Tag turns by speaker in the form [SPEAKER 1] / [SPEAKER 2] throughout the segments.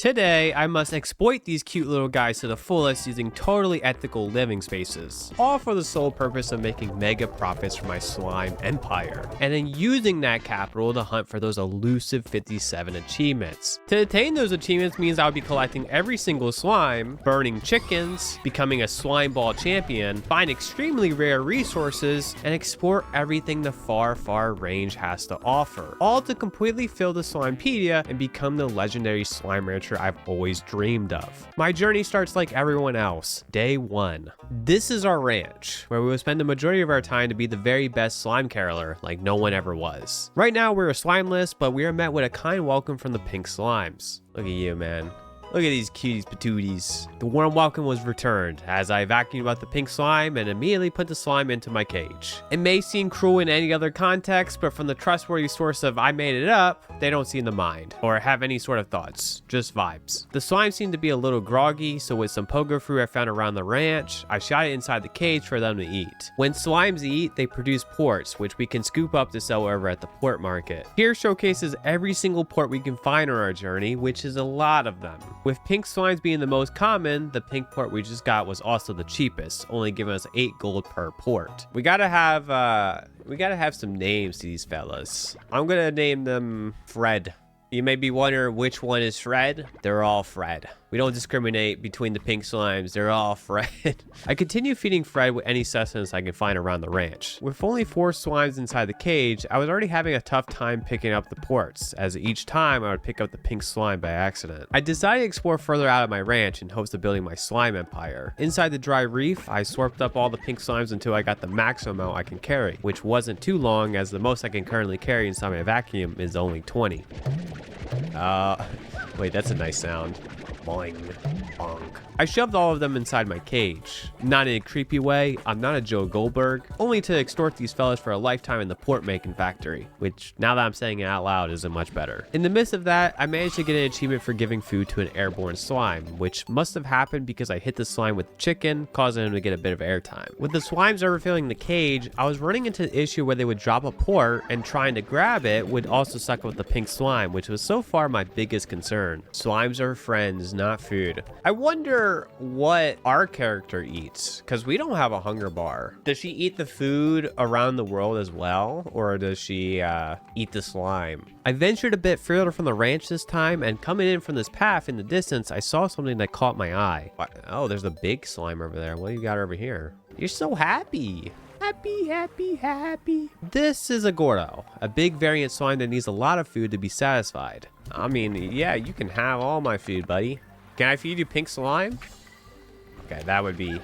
[SPEAKER 1] Today, I must exploit these cute little guys to the fullest using totally ethical living spaces, all for the sole purpose of making mega profits for my slime empire, and then using that capital to hunt for those elusive 57 achievements. To attain those achievements means I'll be collecting every single slime, burning chickens, becoming a slime ball champion, find extremely rare resources, and explore everything the far range has to offer, all to completely fill the Slimepedia and become the legendary slime rancher I've always dreamed of. My journey starts like everyone else, day 1. This is our ranch, where we will spend the majority of our time to be the very best slime caroler like no one ever was. Right now we're a slimeless, but we are met with a kind welcome from the pink slimes. Look at you, man. Look at these cuties patooties. The warm welcome was returned as I vacuumed out the pink slime and immediately put the slime into my cage. It may seem cruel in any other context, but from the trustworthy source of I made it up, they don't seem to mind or have any sort of thoughts, just vibes. The slime seemed to be a little groggy, so with some pogo fruit I found around the ranch, I shot it inside the cage for them to eat. When slimes eat, they produce ports, which we can scoop up to sell over at the port market. Here showcases every single port we can find on our journey, which is a lot of them. With pink slimes being the most common, the pink port we just got was also the cheapest, only giving us 8 gold per port. We gotta have some names to these fellas. I'm gonna name them Fred. You may be wondering which one is Fred. They're all Fred. We don't discriminate between the pink slimes. They're all Fred. I continue feeding Fred with any sustenance I can find around the ranch. With only 4 slimes inside the cage, I was already having a tough time picking up the ports, as each time I would pick up the pink slime by accident. I decided to explore further out of my ranch in hopes of building my slime empire. Inside the dry reef, I slurped up all the pink slimes until I got the maximum amount I can carry, which wasn't too long, as the most I can currently carry inside my vacuum is only 20. Wait, that's a nice sound. Boing, bonk. I shoved all of them inside my cage. Not in a creepy way, I'm not a Joe Goldberg, only to extort these fellas for a lifetime in the port making factory, which now that I'm saying it out loud isn't much better. In the midst of that, I managed to get an achievement for giving food to an airborne slime, which must have happened because I hit the slime with chicken, causing him to get a bit of airtime. With the slimes overfilling the cage, I was running into the issue where they would drop a port and trying to grab it would also suck up the pink slime, which was so far my biggest concern. Slimes are friends, not food. I wonder what our character eats, because we don't have a hunger bar. Does she eat the food around the world as well, or does she eat the slime? I ventured a bit further from the ranch this time, and coming in from this path in the distance, I saw something that caught my eye. Oh, there's a big slime over there. What do you got over here? You're so happy. Happy. This is a Gordo, a big variant slime that needs a lot of food to be satisfied. I mean, yeah, you can have all my food, buddy. Can I feed you pink slime? Okay, that would be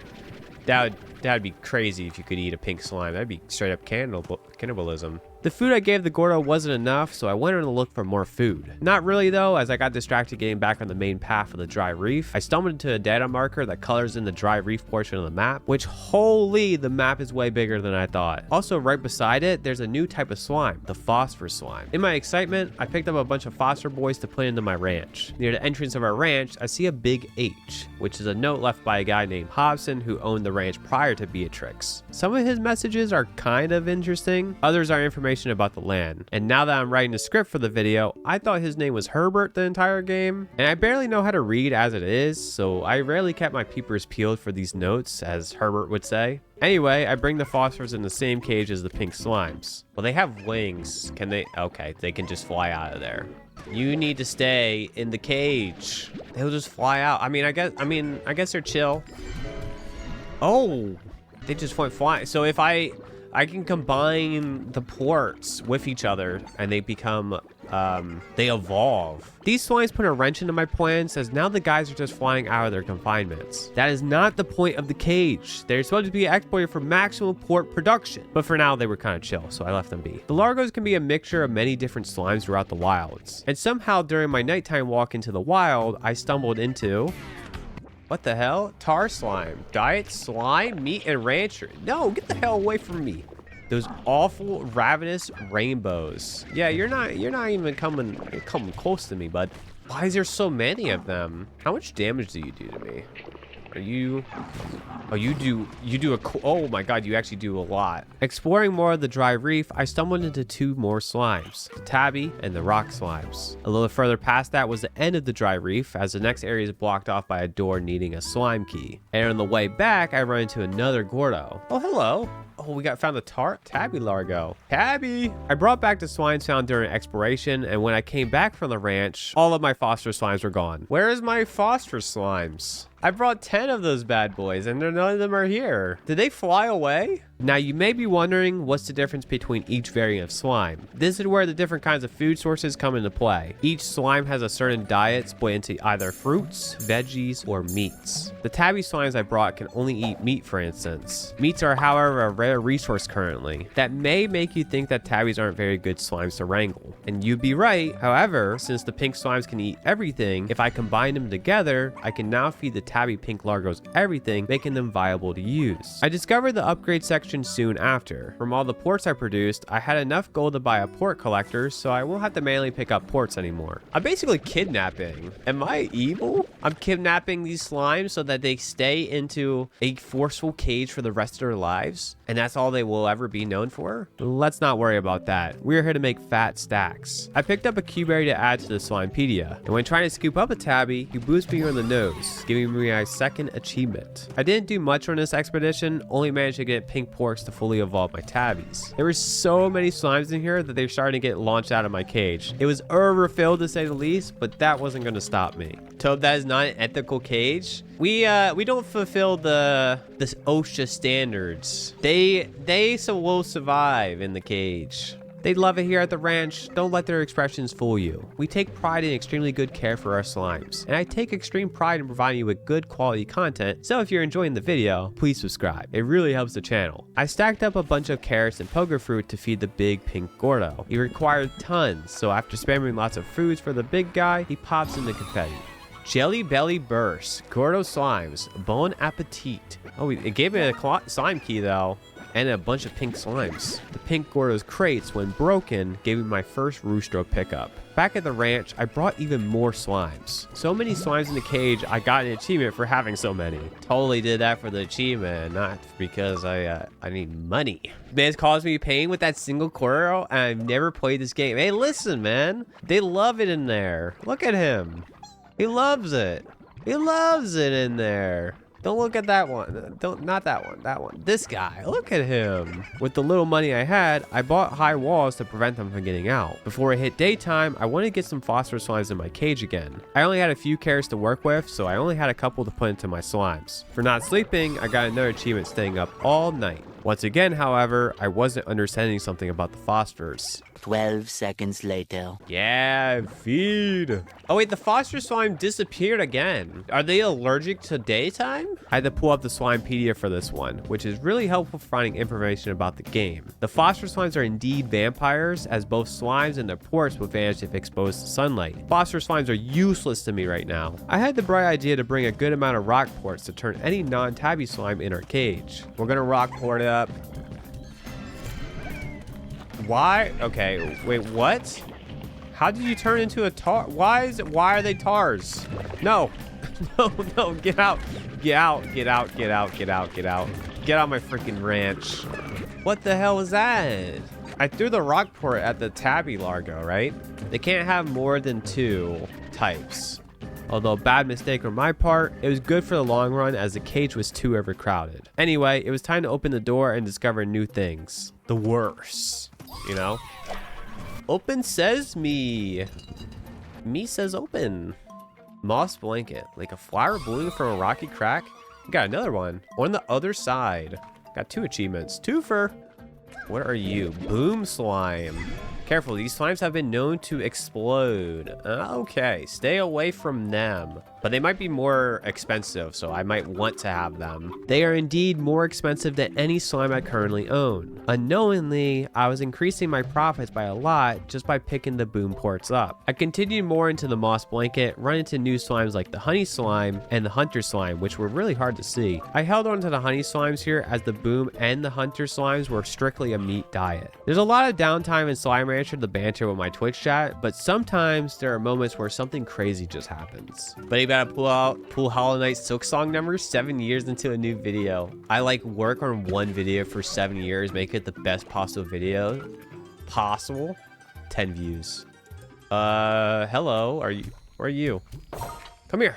[SPEAKER 1] crazy if you could eat a pink slime. That'd be straight up cannibalism. The food I gave the Gordo wasn't enough, so I went on to look for more food. Not really though, as I got distracted getting back on the main path of the dry reef. I stumbled into a data marker that colors in the dry reef portion of the map, which holy, the map is way bigger than I thought. Also right beside it, there's a new type of slime, the phosphor slime. In my excitement, I picked up a bunch of phosphor boys to put into my ranch. Near the entrance of our ranch, I see a big H, which is a note left by a guy named Hobson who owned the ranch prior to Beatrix. Some of his messages are kind of interesting, others are information about the land. And now that I'm writing the script for the video, I thought his name was Herbert the entire game, and I barely know how to read as it is, so I rarely kept my peepers peeled for these notes, as Herbert would say. Anyway, I bring the phosphors in the same cage as the pink slimes. Well, they have wings. Can they? Okay, they can just fly out of there. You need to stay in the cage. They'll just fly out. I guess they're chill. Oh, they just went flying. So if I can combine the ports with each other and they become, they evolve. These slimes put a wrench into my plans, as now the guys are just flying out of their confinements. That is not the point of the cage. They're supposed to be exported for maximum port production. But for now, they were kind of chill, so I left them be. The Largos can be a mixture of many different slimes throughout the wilds. And somehow during my nighttime walk into the wild, I stumbled into... What the hell? Tar slime, diet slime, meat and rancher. No, get the hell away from me. Those awful ravenous rainbows. Yeah, you're not even coming close to me, bud. Why is there so many of them? How much damage do you do to me? Are you... Oh, you do a... Oh my god, you actually do a lot. Exploring more of the dry reef, I stumbled into 2 more slimes, the tabby and the rock slimes. A little further past that was the end of the dry reef, as the next area is blocked off by a door needing a slime key. And on the way back, I run into another Gordo. Oh, hello. Oh, we found a tabby largo. Tabby! I brought back the slimes found during exploration, and when I came back from the ranch, all of my foster slimes were gone. Where is my foster slimes? I brought 10 of those bad boys, and none of them are here. Did they fly away? Now, you may be wondering what's the difference between each variant of slime. This is where the different kinds of food sources come into play. Each slime has a certain diet split into either fruits, veggies, or meats. The tabby slimes I brought can only eat meat, for instance. Meats are, however, a rare resource currently. That may make you think that tabbies aren't very good slimes to wrangle. And you'd be right. However, since the pink slimes can eat everything, if I combine them together, I can now feed the tabby pink largos everything, making them viable to use. I discovered the upgrade section soon after. From all the ports I produced, I had enough gold to buy a port collector, so I won't have to manually pick up ports anymore. I'm basically kidnapping. Am I evil? I'm kidnapping these slimes so that they stay into a forceful cage for the rest of their lives, and that's all they will ever be known for? Let's not worry about that. We're here to make fat stacks. I picked up a Q-berry to add to the Slimepedia, and when trying to scoop up a tabby, he boosts me on the nose, giving me my second achievement. I didn't do much on this expedition, only managed to get pink porks to fully evolve my tabbies. There were so many slimes in here that they're starting to get launched out of my cage. It was overfilled to say the least, but that wasn't going to stop me. So that is not an ethical cage. We don't fulfill the OSHA standards. They will survive in the cage. They love it here at the ranch. Don't let their expressions fool you. We take pride in extremely good care for our slimes, and I take extreme pride in providing you with good quality content, so if you're enjoying the video, please subscribe. It really helps the channel. I stacked up a bunch of carrots and poker fruit to feed the big pink Gordo. He required tons, so after spamming lots of foods for the big guy, he pops into confetti. Jelly Belly Burst, Gordo Slimes, Bon Appetit. Oh, it gave me a slime key though, and a bunch of pink slimes. The pink Gordo's crates, when broken, gave me my first Roostro pickup. Back at the ranch, I brought even more slimes. So many slimes in the cage, I got an achievement for having so many. Totally did that for the achievement, not because I need money. Man, it's caused me pain with that single Gordo, and I've never played this game. Hey, listen, man. They love it in there. Look at him. He loves it. He loves it in there. Don't look at that one. Not that one. That one. This guy. Look at him. With the little money I had, I bought high walls to prevent them from getting out. Before it hit daytime, I wanted to get some phosphorus slimes in my cage again. I only had a few carrots to work with, so I only had a couple to put into my slimes. For not sleeping, I got another achievement staying up all night. Once again, however, I wasn't understanding something about the phosphorus.
[SPEAKER 2] 12 seconds later.
[SPEAKER 1] Yeah, feed. Oh wait, the foster slime disappeared again. Are they allergic to daytime? I had to pull up the Slimepedia for this one, which is really helpful for finding information about the game. The foster slimes are indeed vampires, as both slimes and their ports will vanish if exposed to sunlight. Foster slimes are useless to me right now. I had the bright idea to bring a good amount of rock ports to turn any non-tabby slime in our cage. We're gonna rock port it up. Why? Okay, wait, what? How did you turn into a tar? Why are they tars? No, no, get out. Get out my freaking ranch. What the hell was that? I threw the rock port at the tabby largo, right? They can't have more than 2 types. Although bad mistake on my part, it was good for the long run as the cage was too overcrowded. Anyway, it was time to open the door and discover new things. The worst, you know? Open sesame. Me says open. Moss blanket, like a flower blooming from a rocky crack. We got another one on the other side. Got 2 achievements. Twofer. What are you? Boom slime. Careful, these slimes have been known to explode. Okay, stay away from them. But they might be more expensive, so I might want to have them. They are indeed more expensive than any slime I currently own. Unknowingly, I was increasing my profits by a lot just by picking the boom ports up. I continued more into the moss blanket, run into new slimes like the honey slime and the hunter slime, which were really hard to see. I held on to the honey slimes here as the boom and the hunter slimes were strictly a meat diet. There's a lot of downtime in slime Rancher to banter with my Twitch chat, but sometimes there are moments where something crazy just happens. But you gotta pull Hollow Knight Silk Song numbers 7 years into a new video. I like work on one video for 7 years, make it the best possible video possible. 10 views. Hello, where are you? Come here.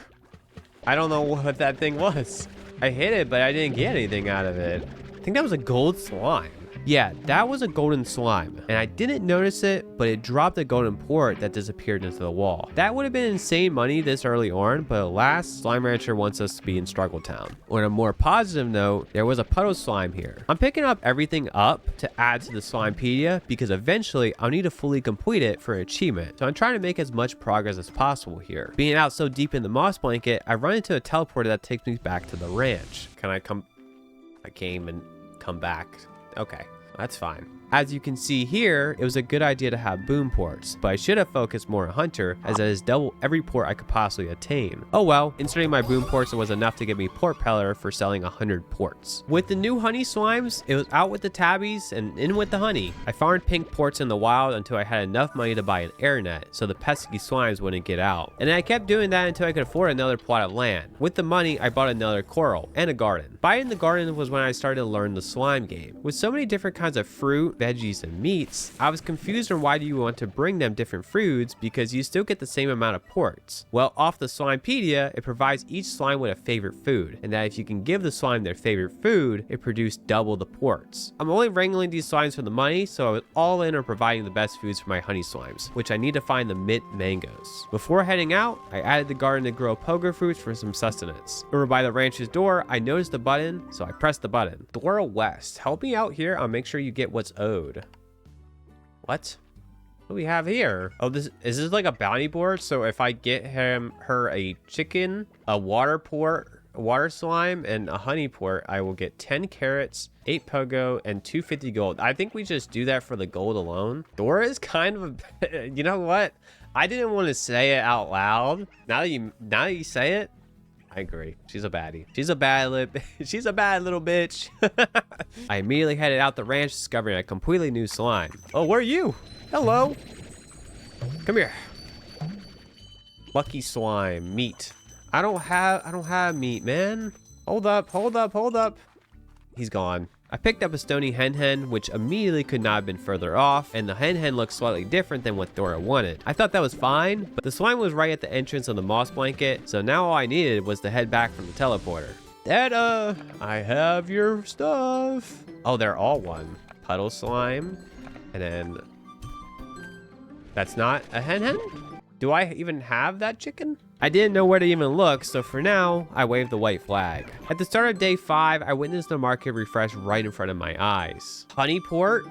[SPEAKER 1] I don't know what that thing was. I hit it, but I didn't get anything out of it. I think that was a gold slime. Yeah, that was a golden slime, and I didn't notice it, but it dropped a golden port that disappeared into the wall. That would have been insane money this early on, but alas, Slime Rancher wants us to be in Struggle Town. On a more positive note, there was a puddle slime here. I'm picking up everything up to add to the Slimepedia because eventually I'll need to fully complete it for an achievement, so I'm trying to make as much progress as possible here. Being out so deep in the moss blanket, I run into a teleporter that takes me back to the ranch. Can I come? I came and come back. Okay, that's fine. As you can see here, it was a good idea to have boom ports, but I should have focused more on Hunter, as that is double every port I could possibly attain. Oh well, inserting my boom ports was enough to get me port peller for selling 100 ports. With the new honey slimes, it was out with the tabbies and in with the honey. I farmed pink ports in the wild until I had enough money to buy an air net, so the pesky slimes wouldn't get out. And I kept doing that until I could afford another plot of land. With the money, I bought another coral and a garden. Buying the garden was when I started to learn the slime game. With so many different kinds of fruit, veggies, and meats, I was confused on why do you want to bring them different foods because you still get the same amount of ports. Well, off the Slimepedia, it provides each slime with a favorite food, and that if you can give the slime their favorite food, it produced double the ports. I'm only wrangling these slimes for the money, so I was all in on providing the best foods for my honey slimes, which I need to find the mint mangoes. Before heading out, I added the garden to grow pogo fruits for some sustenance. Over by the ranch's door, I noticed the button, so I pressed the button. Dora West, help me out here. I'll make sure you get what's owed. What do we have here? Oh, this like a bounty board. So if I get her a chicken, a water slime, and a honey port, I will get 10 carrots, 8 pogo, and 250 gold. I think we just do that for the gold alone. Dora is kind of a, you know what? I didn't want to say it out loud. Now that you say it, I agree. She's a baddie. She's a bad little bitch. I immediately headed out the ranch, discovering a completely new slime. Oh, where are you? Hello. Come here. Lucky slime, meat. I don't have meat, man. Hold up. He's gone. I picked up a stony hen, which immediately could not have been further off, and the hen looked slightly different than what Dora wanted. I thought that was fine, but the slime was right at the entrance of the moss blanket, so now all I needed was to head back from the teleporter. Dada, I have your stuff. Oh, they're all one. Puddle slime, and then... That's not a hen? Do I even have that chicken? I didn't know where to even look, so for now, I waved the white flag. At the start of day 5, I witnessed the market refresh right in front of my eyes. Honey port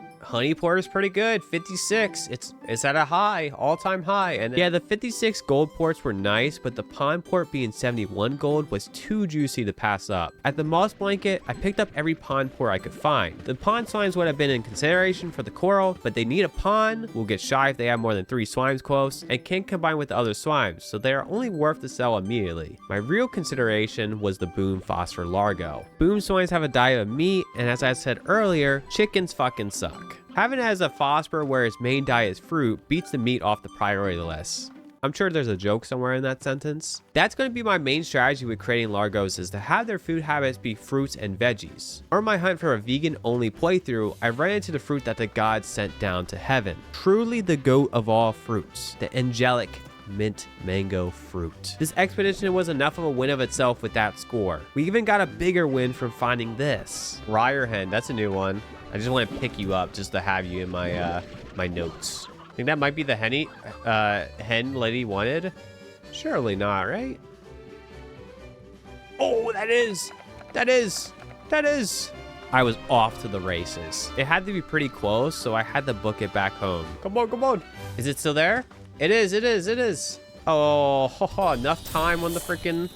[SPEAKER 1] is pretty good, 56. It's at a high, all-time high. And yeah, the 56 gold ports were nice, but the pond port being 71 gold was too juicy to pass up. At the moss blanket, I picked up every pond port I could find. The pond slimes would have been in consideration for the coral, but they need a pond, will get shy if they have more than 3 slimes close, and can't combine with the other slimes, so they are only worth to sell immediately. My real consideration was the boom phosphor largo. Boom slimes have a diet of meat, and as I said earlier, chickens fucking suck. Having it as a phosphor where its main diet is fruit beats the meat off the priority list. I'm sure there's a joke somewhere in that sentence. That's going to be my main strategy with creating largos, is to have their food habits be fruits and veggies. On my hunt for a vegan-only playthrough, I ran into the fruit that the gods sent down to heaven. Truly the goat of all fruits, the angelic mint mango fruit. This expedition was enough of a win of itself with that score. We even got a bigger win from finding this. Ryer hen, that's a new one. I just want to pick you up just to have you in my my notes. I think that might be the hen lady wanted. Surely not, right? Oh, that is. I was off to the races. It had to be pretty close, so I had to book it back home. Come on. Is it still there? It is. Oh, enough time on the freaking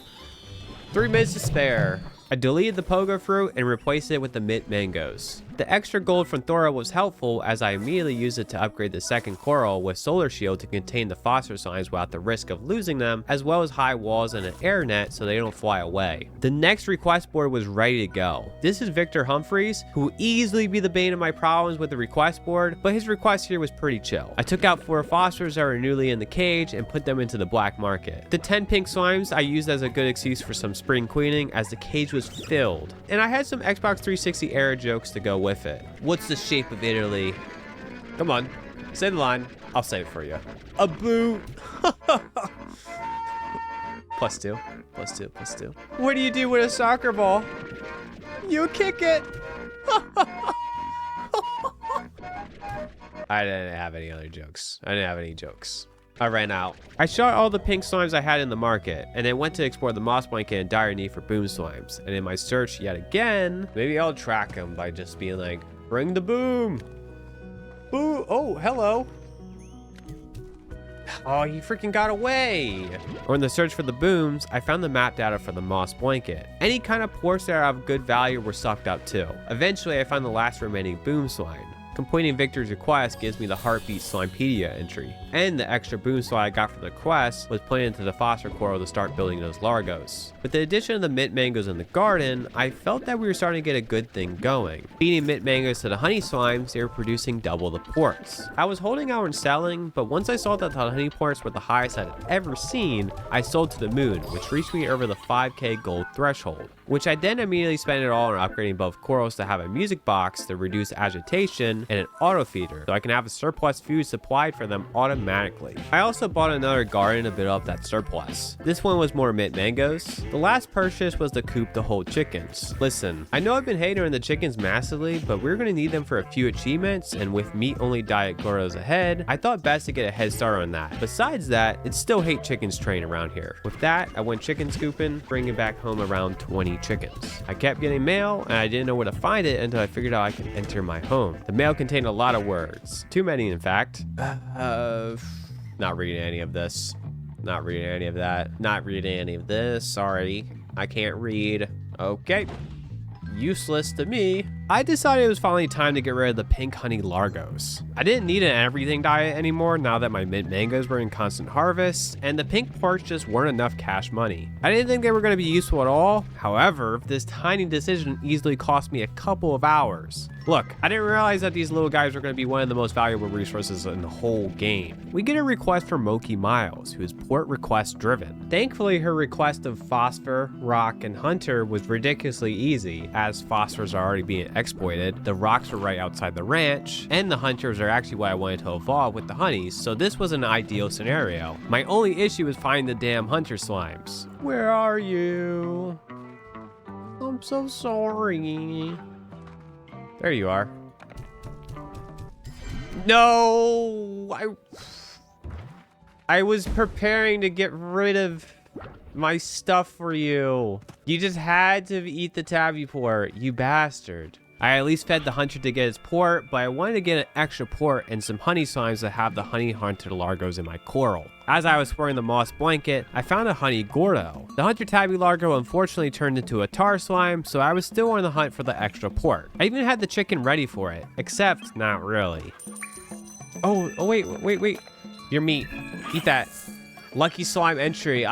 [SPEAKER 1] 3 minutes to spare. I deleted the pogo fruit and replaced it with the mint mangoes. The extra gold from Thora was helpful as I immediately used it to upgrade the second coral with Solar Shield to contain the phosphor slimes without the risk of losing them, as well as high walls and an air net so they don't fly away. The next request board was ready to go. This is Victor Humphreys, who will easily be the bane of my problems with the request board, but his request here was pretty chill. I took out 4 phosphors that were newly in the cage and put them into the black market. The 10 pink slimes I used as a good excuse for some spring cleaning as the cage was filled. And I had some Xbox 360 era jokes to go with it. What's the shape of Italy? Come on, say the line. I'll say it for you. A boot. +2, +2, +2. What do you do with a soccer ball? You kick it. I didn't have any other jokes. I didn't have any jokes. I ran out. I shot all the pink slimes I had in the market, and then went to explore the moss blanket in dire need for boom slimes. And in my search yet again, maybe I'll track them by just being like, bring the boom. Boo, oh, hello. Oh, he freaking got away. Or in the search for the booms, I found the map data for the moss blanket. Any kind of ports that are of good value were sucked up too. Eventually, I found the last remaining boom slime. Completing Victor's request gives me the Heartbeat Slimepedia entry. And the extra boom slime I got from the quest was put into the phosphor coral to start building those largos. With the addition of the mint mangoes in the garden, I felt that we were starting to get a good thing going. Feeding mint mangoes to the honey slimes, they were producing double the ports. I was holding out and selling, but once I saw that the honey ports were the highest I'd ever seen, I sold to the moon, which reached me over the 5k gold threshold. Which I then immediately spent it all on upgrading both corals to have a music box to reduce agitation and an auto feeder, so I can have a surplus food supplied for them automatically. I also bought another garden to build up that surplus. This one was more mint mangoes. The last purchase was the coop to hold chickens. Listen, I know I've been hating on the chickens massively, but we're gonna need them for a few achievements, and with meat only diet goros ahead, I thought best to get a head start on that. Besides that, it's still hate chickens train around here. With that, I went chicken scooping, bringing back home around 20 chickens. I kept getting mail, and I didn't know where to find it until I figured out I could enter my home. The mail contained a lot of words. Too many, in fact. Not reading any of this. Not reading any of that. Not reading any of this. Sorry. I can't read. Okay. Useless to me. I decided it was finally time to get rid of the pink honey largos. I didn't need an everything diet anymore now that my mint mangoes were in constant harvest, and the pink parts just weren't enough cash money. I didn't think they were going to be useful at all. However, this tiny decision easily cost me a couple of hours. Look, I didn't realize that these little guys were going to be one of the most valuable resources in the whole game. We get a request from Moki Miles, who is port request driven. Thankfully, her request of Phosphor, Rock, and Hunter was ridiculously easy, as Phosphors are already being exploited, the rocks were right outside the ranch, and the Hunters are actually what I wanted to evolve with the honeys, so this was an ideal scenario. My only issue was finding the damn Hunter slimes. Where are you? I'm so sorry. There you are. No, I was preparing to get rid of my stuff for you. You just had to eat the tabby port, you bastard. I at least fed the hunter to get his port, but I wanted to get an extra port and some honey slimes that have the honey hunter largos in my coral. As I was exploring the moss blanket, I found a honey gordo. The hunter tabby largo unfortunately turned into a tar slime, so I was still on the hunt for the extra port. I even had the chicken ready for it, except not really. Oh wait. Your meat, eat that. Lucky slime entry,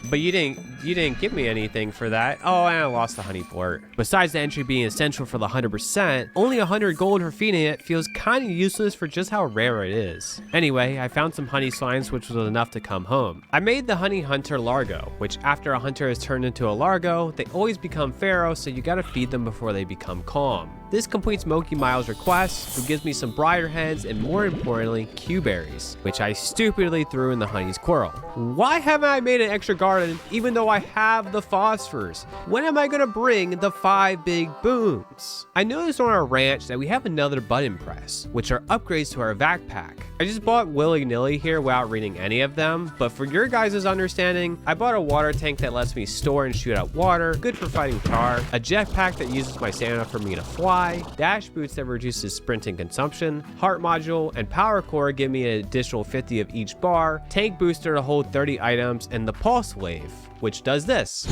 [SPEAKER 1] but you didn't give me anything for that. Oh, and I lost the honey port. Besides the entry being essential for the 100%, only 100 gold for feeding it feels kind of useless for just how rare it is. Anyway, I found some honey slimes, which was enough to come home. I made the honey hunter largo, which after a hunter is turned into a largo, they always become pharaoh, so you gotta feed them before they become calm. This completes Moki Miles' request, who gives me some briar heads and more importantly, Q-berries, which I stupidly threw in the honey's coral. Why haven't I made an extra garden even though I have the phosphors? When am I gonna bring the 5 big booms? I noticed on our ranch that we have another button press, which are upgrades to our vac pack. I just bought willy-nilly here without reading any of them, but for your guys' understanding, I bought a water tank that lets me store and shoot out water, good for fighting tar, a jetpack that uses my stamina for me to fly, dash boots that reduces sprint and consumption, heart module, and power core give me an additional 50 of each bar, tank booster to hold 30 items, and the pulse wave, which does this.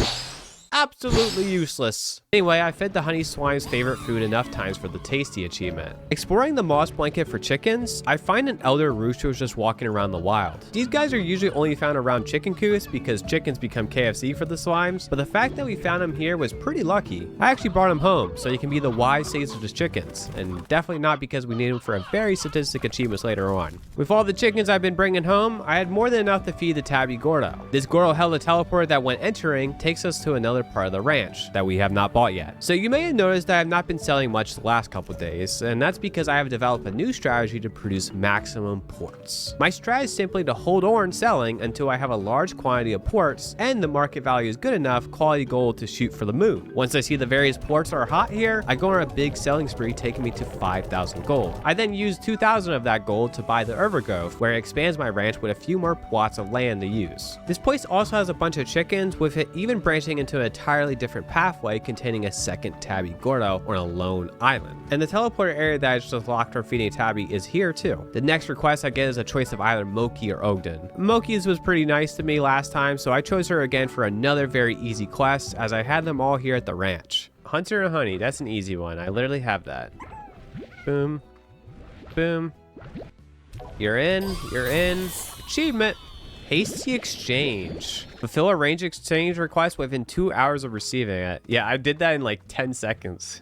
[SPEAKER 1] absolutely useless. Anyway, I fed the honey slime's favorite food enough times for the tasty achievement. Exploring the moss blanket for chickens, I find an elder rooster just walking around the wild. These guys are usually only found around chicken coops because chickens become KFC for the slimes, but the fact that we found him here was pretty lucky. I actually brought him home so he can be the wise sage of his chickens, and definitely not because we need him for a very sadistic achievements later on. With all the chickens I've been bringing home, I had more than enough to feed the tabby Gordo. This Gordo held a teleporter that when entering takes us to another part of the ranch that we have not bought yet. So you may have noticed that I have not been selling much the last couple days, and that's because I have developed a new strategy to produce maximum ports. My strategy is simply to hold on selling until I have a large quantity of ports and the market value is good enough quality gold to shoot for the moon. Once I see the various ports are hot here, I go on a big selling spree taking me to 5,000 gold. I then use 2,000 of that gold to buy the Overgrowth, where it expands my ranch with a few more plots of land to use. This place also has a bunch of chickens, with it even branching into an entirely different pathway containing a second tabby Gordo on a lone island. And the teleporter area that I just locked for feeding tabby is here too. The next request I get is a choice of either Moki or Ogden. Moki's was pretty nice to me last time, so I chose her again for another very easy quest as I had them all here at the ranch. Hunter and honey, that's an easy one. I literally have that. Boom. Boom. You're in. Achievement. Hasty exchange. Fulfill a range exchange request within 2 hours of receiving it. Yeah, I did that in like 10 seconds.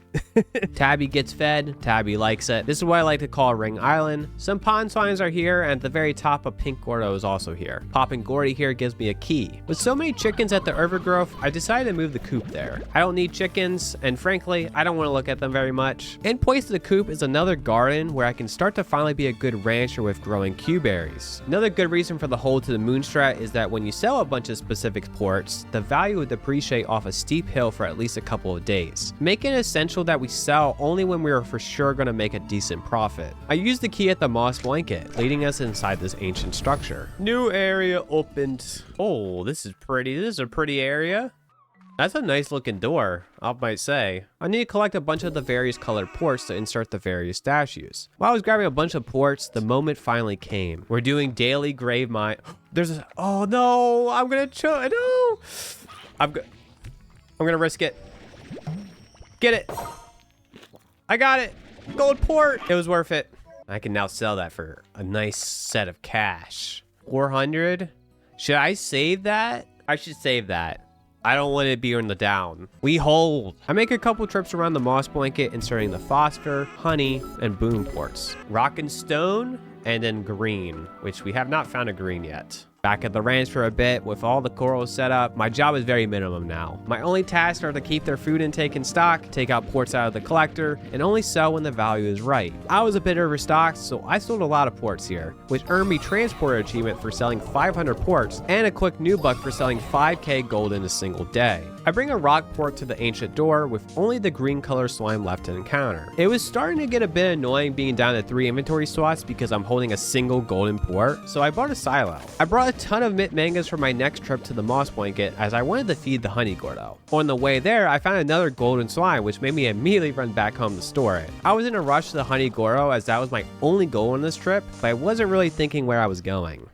[SPEAKER 1] Tabby gets fed. Tabby likes it. This is what I like to call Ring Island. Some pond slimes are here, and at the very top, a pink Gordo is also here. Popping Gordy here gives me a key. With so many chickens at the Overgrowth, I decided to move the coop there. I don't need chickens, and frankly, I don't want to look at them very much. In place of the coop is another garden where I can start to finally be a good rancher with growing Q-berries. Another good reason for the hold to the moon strat is that when you sell a bunch of specific ports, the value would depreciate off a steep hill for at least a couple of days, making it essential that we sell only when we are for sure going to make a decent profit. I used the key at the moss blanket, leading us inside this ancient structure. New area opened. Oh, this is pretty. This is a pretty area. That's a nice looking door, I might say. I need to collect a bunch of the various colored ports to insert the various statues. While I was grabbing a bunch of ports, the moment finally came. We're doing daily grave mine. Oh no, I'm gonna no. I'm gonna risk it. Get it. I got it. Gold port. It was worth it. I can now sell that for a nice set of cash. 400. Should I save that? I should save that. I don't want to be on the down. We hold. I make a couple trips around the moss blanket, inserting the phosphor, honey, and boom ports. Rock and stone, and then green, which we have not found a green yet. Back at the ranch for a bit with all the corals set up, my job is very minimum now. My only tasks are to keep their food intake in stock, take out ports out of the collector, and only sell when the value is right. I was a bit overstocked, so I sold a lot of ports here, which earned me transporter achievement for selling 500 ports and a quick new buck for selling 5k gold in a single day. I bring a rock port to the ancient door with only the green color slime left to encounter. It was starting to get a bit annoying being down to 3 inventory slots because I'm holding a single golden port, so I bought a silo. I brought a ton of mint mangoes for my next trip to the moss blanket as I wanted to feed the honey Gordo. On the way there, I found another golden slime which made me immediately run back home to store it. I was in a rush to the honey Gordo as that was my only goal on this trip, but I wasn't really thinking where I was going.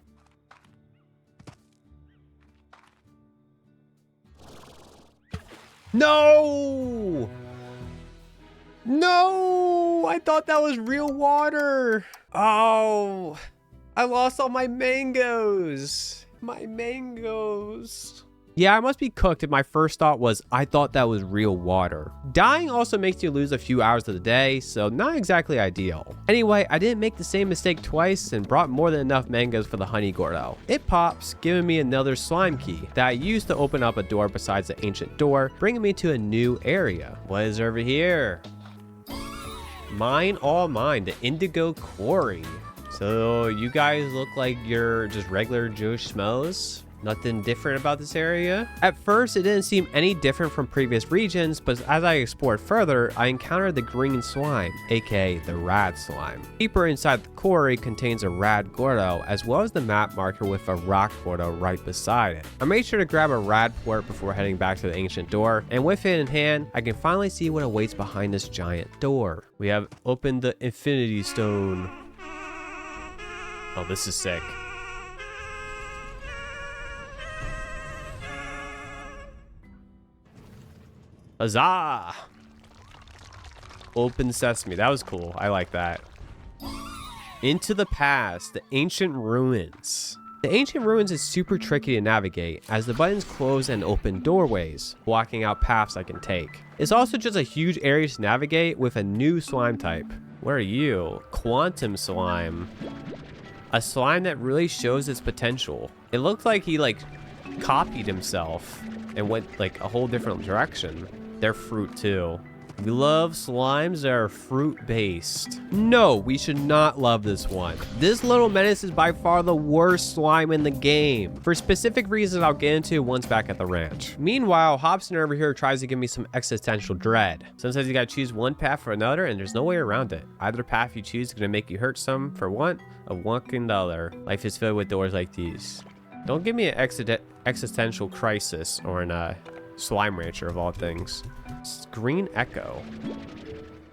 [SPEAKER 1] No! No! I thought that was real water. Oh, I lost all my mangoes. My mangoes. Yeah, I must be cooked if my first thought was I thought that was real water. Dying also makes you lose a few hours of the day, so not exactly ideal. Anyway, I didn't make the same mistake twice and brought more than enough mangoes for the honey Gordo. It pops, giving me another slime key that I used to open up a door besides the ancient door, bringing me to a new area. What is over here? Mine, all mine, the Indigo Quarry. So you guys look like you're just regular Joe Schmoes? Nothing different about this area? At first, it didn't seem any different from previous regions, but as I explored further, I encountered the green slime, aka the rad slime. Deeper inside the quarry contains a rad Gordo, as well as the map marker with a rock Gordo right beside it. I made sure to grab a rad port before heading back to the ancient door, and with it in hand, I can finally see what awaits behind this giant door. We have opened the Infinity Stone. Oh, this is sick. Huzzah! Open sesame. That was cool. I like that. Into the past, the ancient ruins. The ancient ruins is super tricky to navigate as the buttons close and open doorways, blocking out paths I can take. It's also just a huge area to navigate with a new slime type. What are you? Quantum slime. A slime that really shows its potential. It looked like he copied himself and went like a whole different direction. They're fruit too. We love slimes that are fruit-based. No, we should not love this one. This little menace is by far the worst slime in the game, for specific reasons I'll get into once back at the ranch. Meanwhile, Hobson over here tries to give me some existential dread. Sometimes you gotta choose one path or another, and there's no way around it. Either path you choose is gonna make you hurt some for one, or walking the other. Life is filled with doors like these. Don't give me an existential crisis or an slime rancher of all things. Green Echo.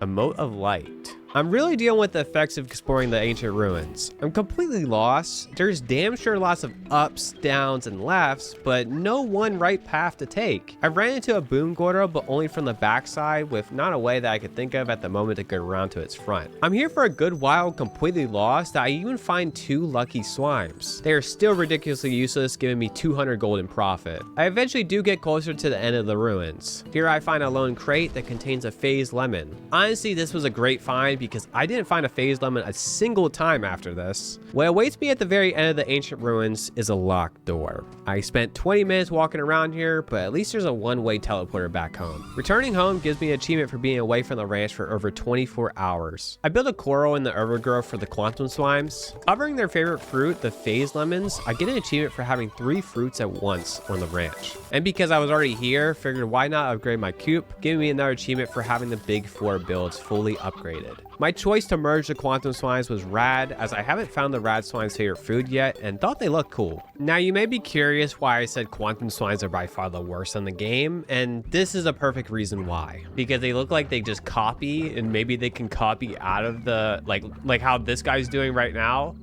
[SPEAKER 1] A mote of light. I'm really dealing with the effects of exploring the ancient ruins. I'm completely lost. There's damn sure lots of ups, downs, and lefts, but no one right path to take. I ran into a boom gordo, but only from the backside with not a way that I could think of at the moment to get around to its front. I'm here for a good while, completely lost. I even find 2 lucky slimes. They are still ridiculously useless, giving me 200 gold in profit. I eventually do get closer to the end of the ruins. Here I find a lone crate that contains a phased lemon. Honestly, this was a great find because I didn't find a phased lemon a single time after this. What awaits me at the very end of the ancient ruins is a locked door. I spent 20 minutes walking around here, but at least there's a one-way teleporter back home. Returning home gives me an achievement for being away from the ranch for over 24 hours. I built a coral in the overgrowth for the quantum slimes. Covering their favorite fruit, the phased lemons, I get an achievement for having 3 fruits at once on the ranch. And because I was already here, figured why not upgrade my coop, giving me another achievement for having the big 4 builds fully upgraded. My choice to merge the quantum slimes was rad, as I haven't found the rad slime's favorite food yet and thought they looked cool. Now you may be curious why I said quantum slimes are by far the worst in the game, and this is a perfect reason why. Because they look like they just copy, and maybe they can copy out of the, like how this guy's doing right now.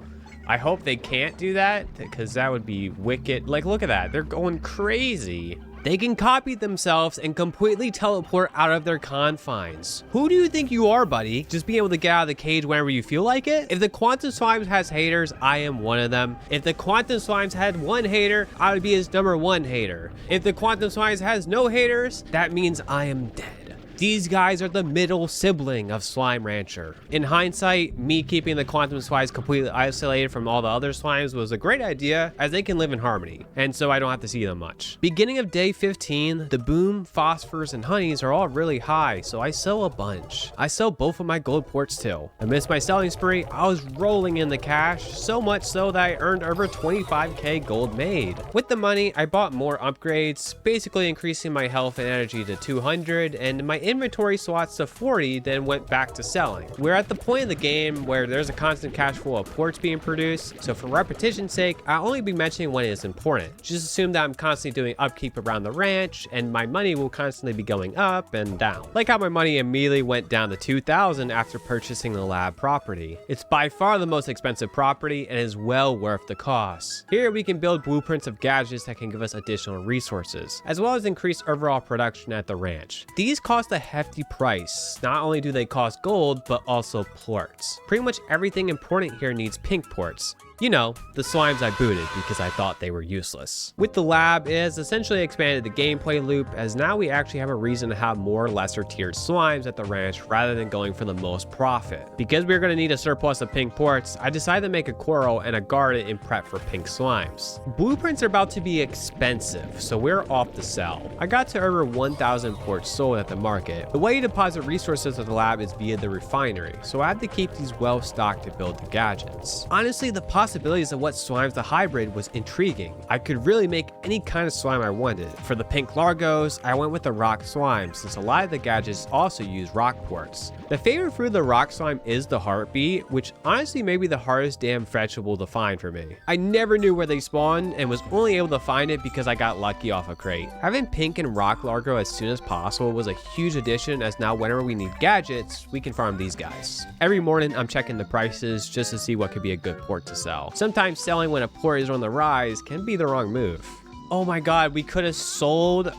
[SPEAKER 1] I hope they can't do that, because that would be wicked. Like, look at that, they're going crazy. They can copy themselves and completely teleport out of their confines. Who do you think you are, buddy? Just being able to get out of the cage whenever you feel like it? If the Quantum Slimes has haters, I am one of them. If the Quantum Slimes had one hater, I would be his #1 hater. If the Quantum Slimes has no haters, that means I am dead. These guys are the middle sibling of Slime Rancher. In hindsight, me keeping the Quantum Slimes completely isolated from all the other slimes was a great idea, as they can live in harmony, and so I don't have to see them much. Beginning of day 15, the boom, phosphors, and honeys are all really high, so I sell a bunch. I sell both of my gold ports too. Amidst my selling spree, I was rolling in the cash, so much so that I earned over 25k gold made. With the money, I bought more upgrades, basically increasing my health and energy to 200, and my inventory slots to 40, then went back to selling. We're at the point of the game where there's a constant cash flow of ports being produced, so for repetition's sake, I'll only be mentioning when it is important. Just assume that I'm constantly doing upkeep around the ranch, and my money will constantly be going up and down. Like how my money immediately went down to 2,000 after purchasing the lab property. It's by far the most expensive property and is well worth the cost. Here we can build blueprints of gadgets that can give us additional resources, as well as increase overall production at the ranch. These cost a hefty price. Not only do they cost gold, but also ports. Pretty much everything important here needs pink ports. You know, the slimes I booted because I thought they were useless. With the lab, it has essentially expanded the gameplay loop, as now we actually have a reason to have more lesser tiered slimes at the ranch rather than going for the most profit. Because we're going to need a surplus of pink ports, I decided to make a coral and a garden in prep for pink slimes. Blueprints are about to be expensive, so we're off to sell. I got to over 1,000 ports sold at the market. The way you deposit resources at the lab is via the refinery, so I have to keep these well stocked to build the gadgets. Honestly, the possibilities of what slimes to hybrid was intriguing. I could really make any kind of slime I wanted. For the pink largos, I went with the rock slime, since a lot of the gadgets also use rock ports. The favorite fruit of the rock slime is the heartbeat, which honestly may be the hardest damn fetchable to find for me. I never knew where they spawned and was only able to find it because I got lucky off a crate. Having pink and rock largo as soon as possible was a huge addition, as now whenever we need gadgets, we can farm these guys. Every morning I'm checking the prices just to see what could be a good port to sell. Sometimes selling when a port is on the rise can be the wrong move. Oh my god, we could have sold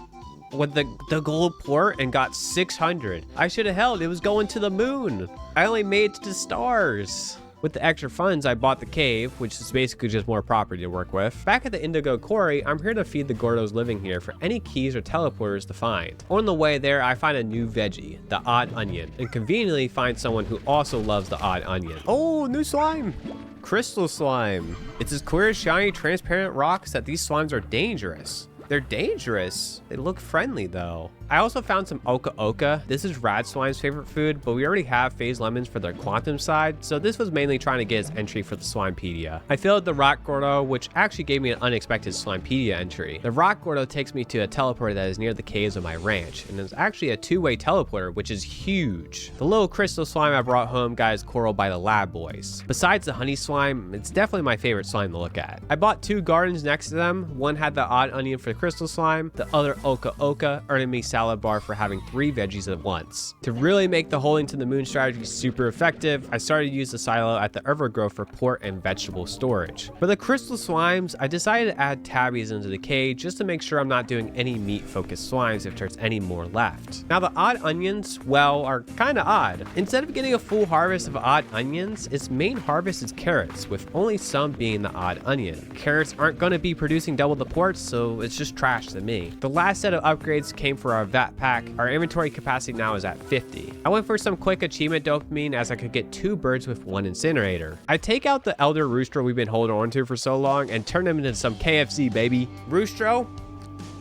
[SPEAKER 1] with the gold port and got 600. I should have held. It was going to the moon. I only made it to the stars. With the extra funds, I bought the cave, which is basically just more property to work with. Back at the Indigo Quarry, I'm here to feed the Gordos living here for any keys or teleporters to find. On the way there, I find a new veggie, the odd onion, and conveniently find someone who also loves the odd onion. Oh, new slime! Crystal slime. It's as clear as shiny, transparent rocks that these slimes are dangerous. They're dangerous. They look friendly though. I also found some Oka Oka. This is Rad Slime's favorite food, but we already have phase lemons for their quantum side, so this was mainly trying to get his entry for the Slimepedia. I filled the Rock Gordo, which actually gave me an unexpected Slimepedia entry. The Rock Gordo takes me to a teleporter that is near the caves of my ranch, and it's actually a two-way teleporter, which is huge. The little crystal slime I brought home got his coral by the lab boys. Besides the honey slime, it's definitely my favorite slime to look at. I bought two gardens next to them. One had the odd onion for the crystal slime, the other Oka Oka, earning me salad bar for having 3 veggies at once. To really make the holding to the moon strategy super effective, I started to use the silo at the Evergrove for port and vegetable storage. For the crystal slimes, I decided to add tabbies into the cage just to make sure I'm not doing any meat focused slimes if there's any more left. Now the odd onions, well, are kind of odd. Instead of getting a full harvest of odd onions, its main harvest is carrots, with only some being the odd onion. Carrots aren't going to be producing double the ports, so it's just trash to me. The last set of upgrades came for our vat pack. Our inventory capacity now is at 50. I went for some quick achievement dopamine as I could get 2 birds with 1 incinerator. I take out the elder Roostro we've been holding on to for so long and turn him into some KFC, baby. Roostro,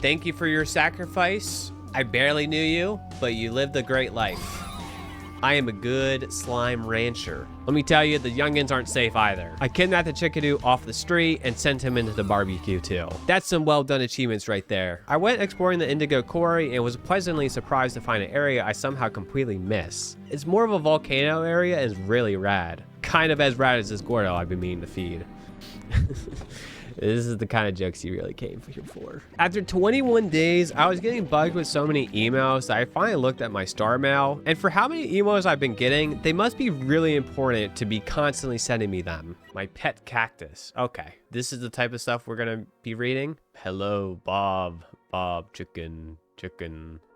[SPEAKER 1] thank you for your sacrifice. I barely knew you, but you lived a great life. I am a good slime rancher. Let me tell you, the youngins aren't safe either. I kidnapped the chickadee off the street and sent him into the barbecue too. That's some well done achievements right there. I went exploring the Indigo Quarry and was pleasantly surprised to find an area I somehow completely miss. It's more of a volcano area and is really rad. Kind of as rad as this Gordo I've been meaning to feed. This is the kind of jokes you really came here for. After 21 days, I was getting bugged with so many emails that I finally looked at my star mail. And for how many emails I've been getting, they must be really important to be constantly sending me them. My pet cactus. Okay, this is the type of stuff we're gonna be reading. Hello, Bob. Bob, chicken.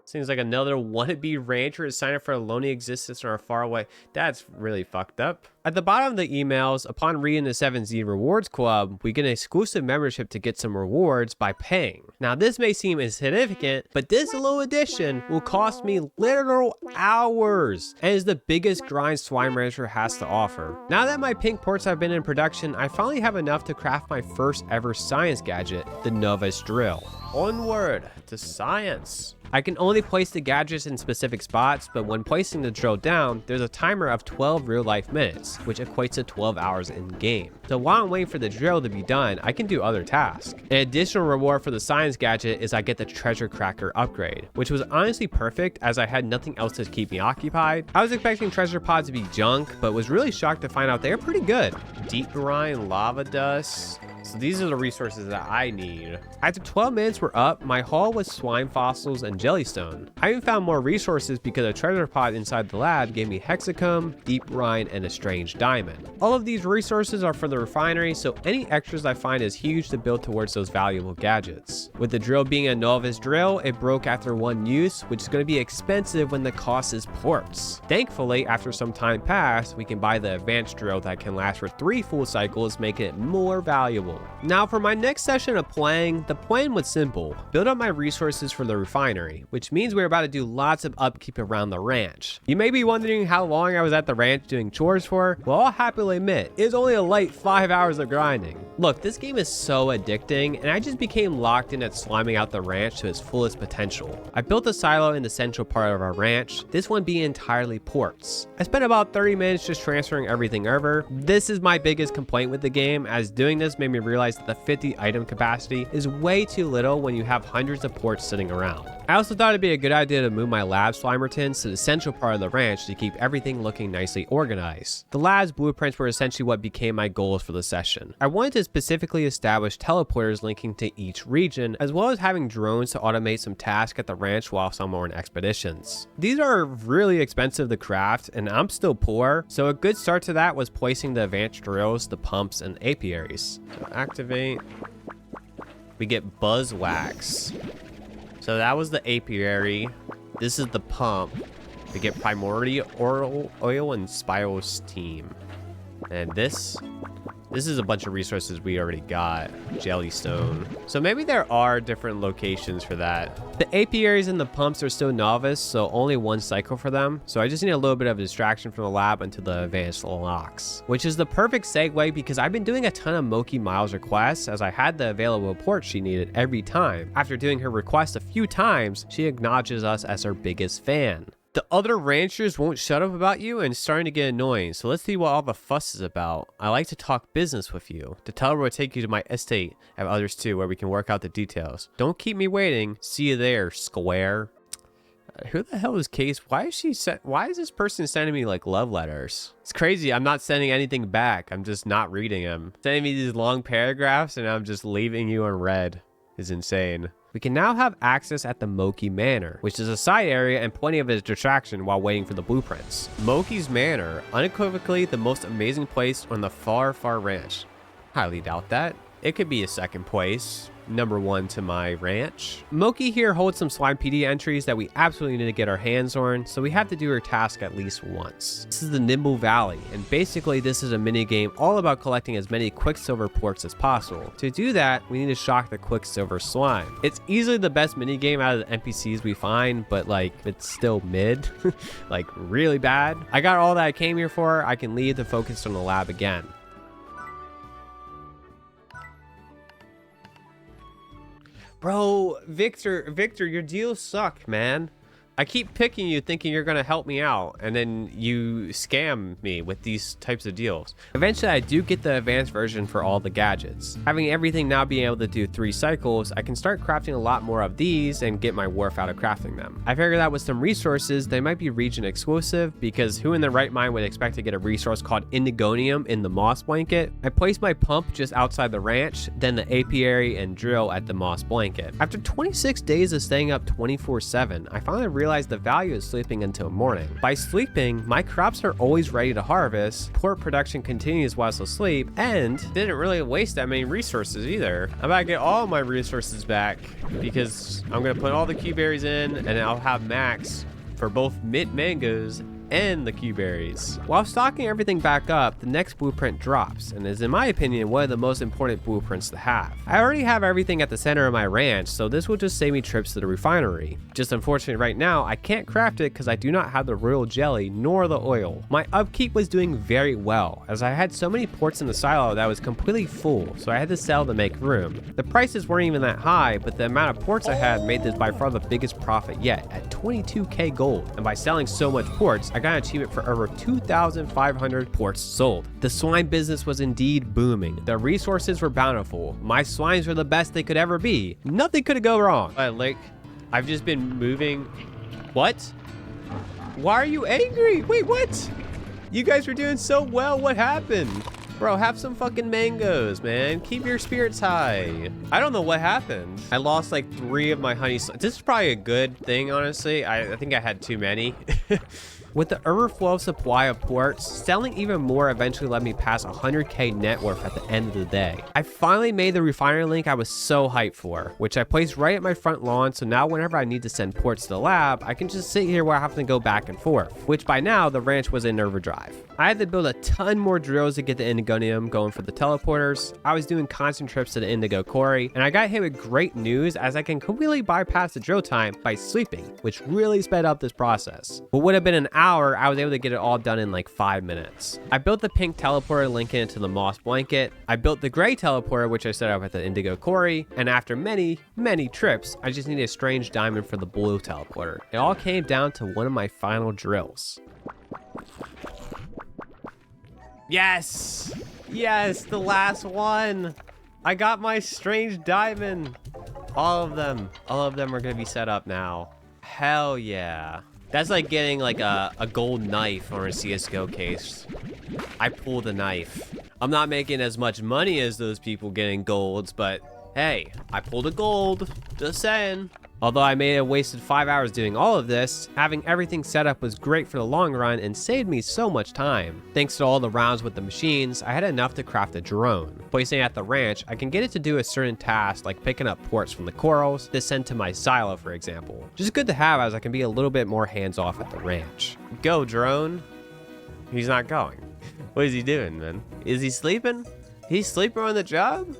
[SPEAKER 1] Seems like another wannabe rancher is signed up for a lonely existence or a faraway. That's really fucked up. At the bottom of the emails, upon reading the 7Z Rewards Club, we get an exclusive membership to get some rewards by paying. Now this may seem insignificant, but this little addition will cost me literal hours and is the biggest grind Slime Rancher has to offer. Now that my pink ports have been in production, I finally have enough to craft my first ever science gadget, the Novus Drill. Onward to science. I can only place the gadgets in specific spots, but when placing the drill down, there's a timer of 12 real-life minutes, which equates to 12 hours in-game. So while I'm waiting for the drill to be done, I can do other tasks. An additional reward for the science gadget is I get the treasure cracker upgrade, which was honestly perfect as I had nothing else to keep me occupied. I was expecting treasure pods to be junk, but was really shocked to find out they're pretty good. Deep brine lava dust. So these are the resources that I need. After 12 minutes were up, my haul was slime fossils and jellystone. I even found more resources because a treasure pod inside the lab gave me hexacomb, deep brine, and a strange diamond. All of these resources are for the refinery, so any extras I find is huge to build towards those valuable gadgets. With the drill being a Novus drill, it broke after 1 use, which is going to be expensive when the cost is ports. Thankfully, after some time passed, we can buy the advanced drill that can last for 3 full cycles, making it more valuable. Now for my next session of playing, the plan was simple. Build up my resources for the refinery, which means we're about to do lots of upkeep around the ranch. You may be wondering how long I was at the ranch doing chores for. Well, I'll happily admit, it was only a light 5 hours of grinding. Look, this game is so addicting, and I just became locked in at sliming out the ranch to its fullest potential. I built a silo in the central part of our ranch, this one being entirely ports. I spent about 30 minutes just transferring everything over. This is my biggest complaint with the game, as doing this made me realize that the 50 item capacity is way too little when you have hundreds of ports sitting around. I also thought it'd be a good idea to move my lab slimertons to the central part of the ranch to keep everything looking nicely organized. The lab's blueprints were essentially what became my goals for the session. I wanted to specifically establish teleporters linking to each region, as well as having drones to automate some tasks at the ranch while some are on expeditions. These are really expensive to craft, and I'm still poor, so a good start to that was placing the advanced drills, the pumps, and apiaries. So activate. We get buzz wax. So that was the apiary. This is the pump. We get primordial oil and spiral steam. And this is a bunch of resources we already got. Jellystone. So maybe there are different locations for that. The apiaries and the pumps are still novice, so only one cycle for them. So I just need a little bit of distraction from the lab until the advanced locks. Which is the perfect segue because I've been doing a ton of Moki Miles requests as I had the available ports she needed every time. After doing her request a few times, she acknowledges us as her biggest fan. The other ranchers won't shut up about you and it's starting to get annoying, so let's see what all the fuss is about. I like to talk business with you. The teller will take you to my estate and others too, where we can work out the details. Don't keep me waiting. See you there, square. Who the hell is Case? Why is this person sending me like love letters? It's crazy. I'm not sending anything back. I'm just not reading them. Sending me these long paragraphs and I'm just leaving you unread. Is insane. We can now have access at the Moki Manor, which is a side area and plenty of a distraction while waiting for the blueprints. Moki's Manor, unequivocally the most amazing place on the far, far ranch. Highly doubt that. It could be a second place. Number 1 to my ranch. Moki here holds some Slime PD entries that we absolutely need to get our hands on, so we have to do her task at least once. This is the Nimble Valley, and basically this is a mini game all about collecting as many Quicksilver ports as possible. To do that, we need to shock the Quicksilver slime. It's easily the best mini game out of the NPCs we find, but like it's still mid, like really bad. I got all that I came here for. I can leave to focus on the lab again. Bro, Victor, your deals suck, man. I keep picking you thinking you're gonna help me out, and then you scam me with these types of deals. Eventually, I do get the advanced version for all the gadgets. Having everything now being able to do 3 cycles, I can start crafting a lot more of these and get my wharf out of crafting them. I figured that with some resources, they might be region exclusive, because who in their right mind would expect to get a resource called indigonium in the moss blanket? I placed my pump just outside the ranch, then the apiary and drill at the moss blanket. After 26 days of staying up 24/7, I finally realized the value of sleeping until morning. By sleeping, my crops are always ready to harvest, port production continues whilst asleep, and didn't really waste that many resources either. I'm about to get all my resources back because I'm gonna put all the Q berries in and I'll have max for both mint mangoes and the Q berries. While stocking everything back up, the next blueprint drops and is in my opinion one of the most important blueprints to have. I already have everything at the center of my ranch, so this will just save me trips to the refinery. Just unfortunate right now, I can't craft it because I do not have the royal jelly nor the oil. My upkeep was doing very well as I had so many ports in the silo that was completely full, so I had to sell to make room. The prices weren't even that high, but the amount of ports I had made this by far the biggest profit yet at 22k gold, and by selling so much ports, I got an achievement for over 2,500 ports sold. The slime business was indeed booming. The resources were bountiful. My slimes were the best they could ever be. Nothing could go wrong. Like, I've just been moving. What? Why are you angry? Wait, what? You guys were doing so well. What happened? Bro, have some fucking mangoes, man. Keep your spirits high. I don't know what happened. I lost like 3 of my honey. This is probably a good thing, honestly. I think I had too many. With the overflow supply of ports, selling even more eventually led me past 100k net worth at the end of the day. I finally made the refinery link I was so hyped for, which I placed right at my front lawn, so now whenever I need to send ports to the lab, I can just sit here where I have to go back and forth, which by now the ranch was in overdrive. I had to build a ton more drills to get the indigonium going for the teleporters. I was doing constant trips to the indigo quarry, and I got hit with great news as I can completely bypass the drill time by sleeping, which really sped up this process. What would have been an hour, I was able to get it all done in like 5 minutes. I built the pink teleporter linking it to the moss blanket. I built the gray teleporter, which I set up at the indigo quarry, and after many trips, I just needed a strange diamond for the blue teleporter. It all came down to one of my final drills. Yes! Yes, the last one! I got my strange diamond! All of them are gonna be set up now. Hell yeah. That's like getting like a gold knife on a CSGO case. I pulled a knife. I'm not making as much money as those people getting golds, but hey, I pulled a gold. Just saying. Although I may have wasted 5 hours doing all of this, having everything set up was great for the long run and saved me so much time. Thanks to all the rounds with the machines, I had enough to craft a drone. Placing it at the ranch, I can get it to do a certain task like picking up ports from the corals to send to my silo, for example. Just good to have as I can be a little bit more hands-off at the ranch. Go, drone. He's not going. What is he doing, man? Is he sleeping? He's sleeping on the job?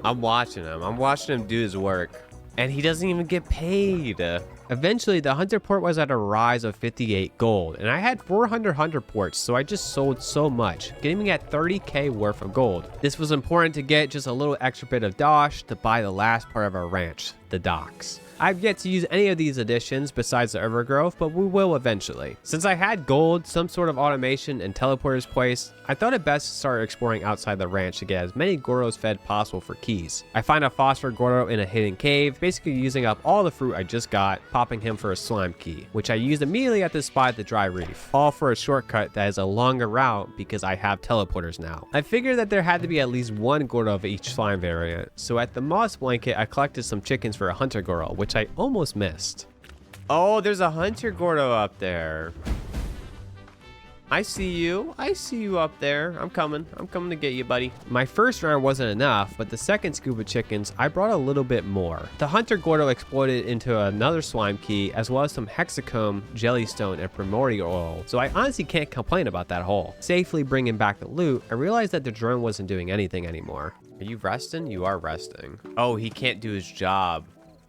[SPEAKER 1] I'm watching him. I'm watching him do his work. And he doesn't even get paid. Eventually, the hunter port was at a rise of 58 gold, and I had 400 hunter ports, so I just sold so much, getting me at 30k worth of gold. This was important to get just a little extra bit of dosh to buy the last part of our ranch, the docks. I've yet to use any of these additions besides the overgrowth, but we will eventually. Since I had gold, some sort of automation, and teleporters placed, I thought it best to start exploring outside the ranch to get as many Gordos fed possible for keys. I find a phosphor Gordo in a hidden cave, basically using up all the fruit I just got, popping him for a slime key, which I used immediately at this spot at the dry reef, all for a shortcut that is a longer route because I have teleporters now. I figured that there had to be at least one Gordo of each slime variant, so at the moss blanket I collected some chickens for a hunter Gordo, which I almost missed. Oh, there's a hunter Gordo up there. I see you. I see you up there. I'm coming. I'm coming to get you, buddy. My first round wasn't enough, but the second scoop of chickens, I brought a little bit more. The hunter Gordo exploded into another slime key, as well as some hexacomb, jellystone, and primordial oil, so I honestly can't complain about that haul. Safely bringing back the loot, I realized that the drone wasn't doing anything anymore. Are you resting? You are resting. Oh, he can't do his job.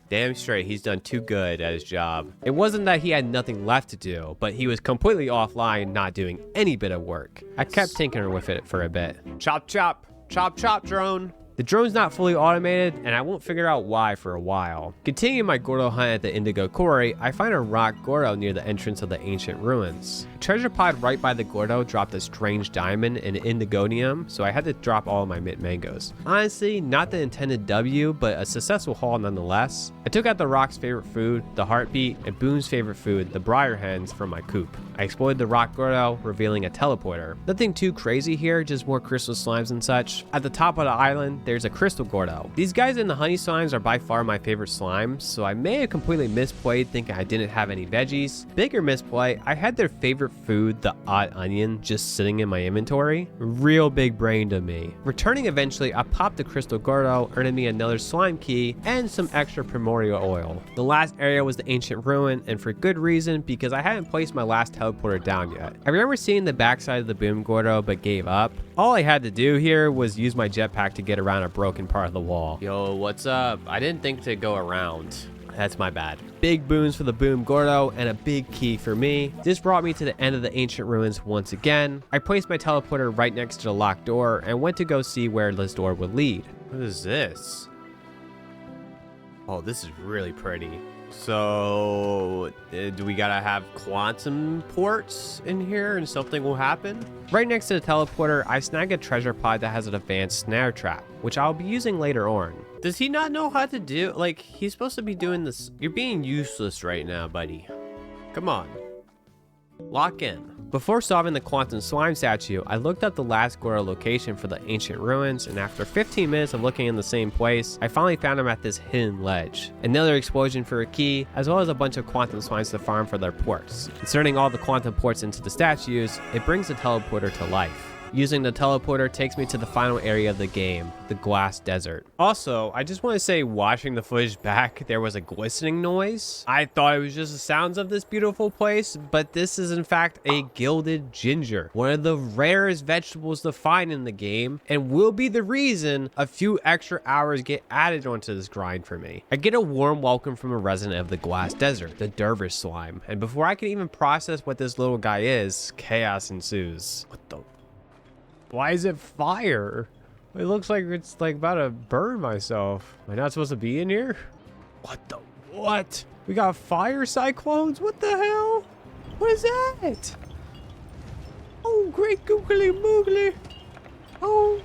[SPEAKER 1] Damn straight, he's done too good at his job. It wasn't that he had nothing left to do, but he was completely offline, not doing any bit of work. I kept tinkering with it for a bit. Chop, chop, chop, chop, drone. The drone's not fully automated, and I won't figure out why for a while. Continuing my Gordo hunt at the Indigo Quarry, I find a rock Gordo near the entrance of the ancient ruins. A treasure pod right by the Gordo dropped a strange diamond and indigonium, so I had to drop all of my mint mangoes. Honestly, not the intended W, but a successful haul nonetheless. I took out the rock's favorite food, the heartbeat, and Boone's favorite food, the briar hens, from my coop. I exploited the rock Gordo, revealing a teleporter. Nothing too crazy here, just more crystal slimes and such. At the top of the island, there's a crystal Gordo. These guys in the honey slimes are by far my favorite slimes, so I may have completely misplayed thinking I didn't have any veggies. Bigger misplay, I had their favorite food, the odd onion, just sitting in my inventory. Real big brain to me. Returning eventually, I popped the crystal Gordo, earning me another slime key and some extra primordial oil. The last area was the ancient ruin, and for good reason, because I hadn't placed my last teleporter down yet. I remember seeing the backside of the boom Gordo, but gave up. All I had to do here was use my jetpack to get around a broken part of the wall. Yo, what's up? I didn't think to go around. That's my bad. Big boons for the boom Gordo and a big key for me. This brought me to the end of the ancient ruins once again. I placed my teleporter right next to the locked door and went to go see where this door would lead. What is this? Oh, this is really pretty. So, do we gotta have quantum ports in here and something will happen? Right next to the teleporter, I snag a treasure pod that has an advanced snare trap, which I'll be using later on. Does he not know how to do? Like, he's supposed to be doing this. You're being useless right now, buddy. Come on. Lock in. Before solving the quantum slime statue, I looked up the last Gordo location for the ancient ruins, and after 15 minutes of looking in the same place, I finally found him at this hidden ledge. Another explosion for a key, as well as a bunch of quantum slimes to farm for their ports. Inserting all the quantum ports into the statues, it brings the teleporter to life. Using the teleporter takes me to the final area of the game, the glass desert. Also, I just want to say, watching the footage back, there was a glistening noise. I thought it was just the sounds of this beautiful place, but this is in fact a gilded ginger, one of the rarest vegetables to find in the game, and will be the reason a few extra hours get added onto this grind for me. I get a warm welcome from a resident of the glass desert, the dervish slime, and before I can even process what this little guy is, chaos ensues. What the? Why is it fire? It looks like it's like about to burn myself. Am I not supposed to be in here? What the? What? We got fire cyclones? What the hell? What is that? Oh, great googly moogly. Oh,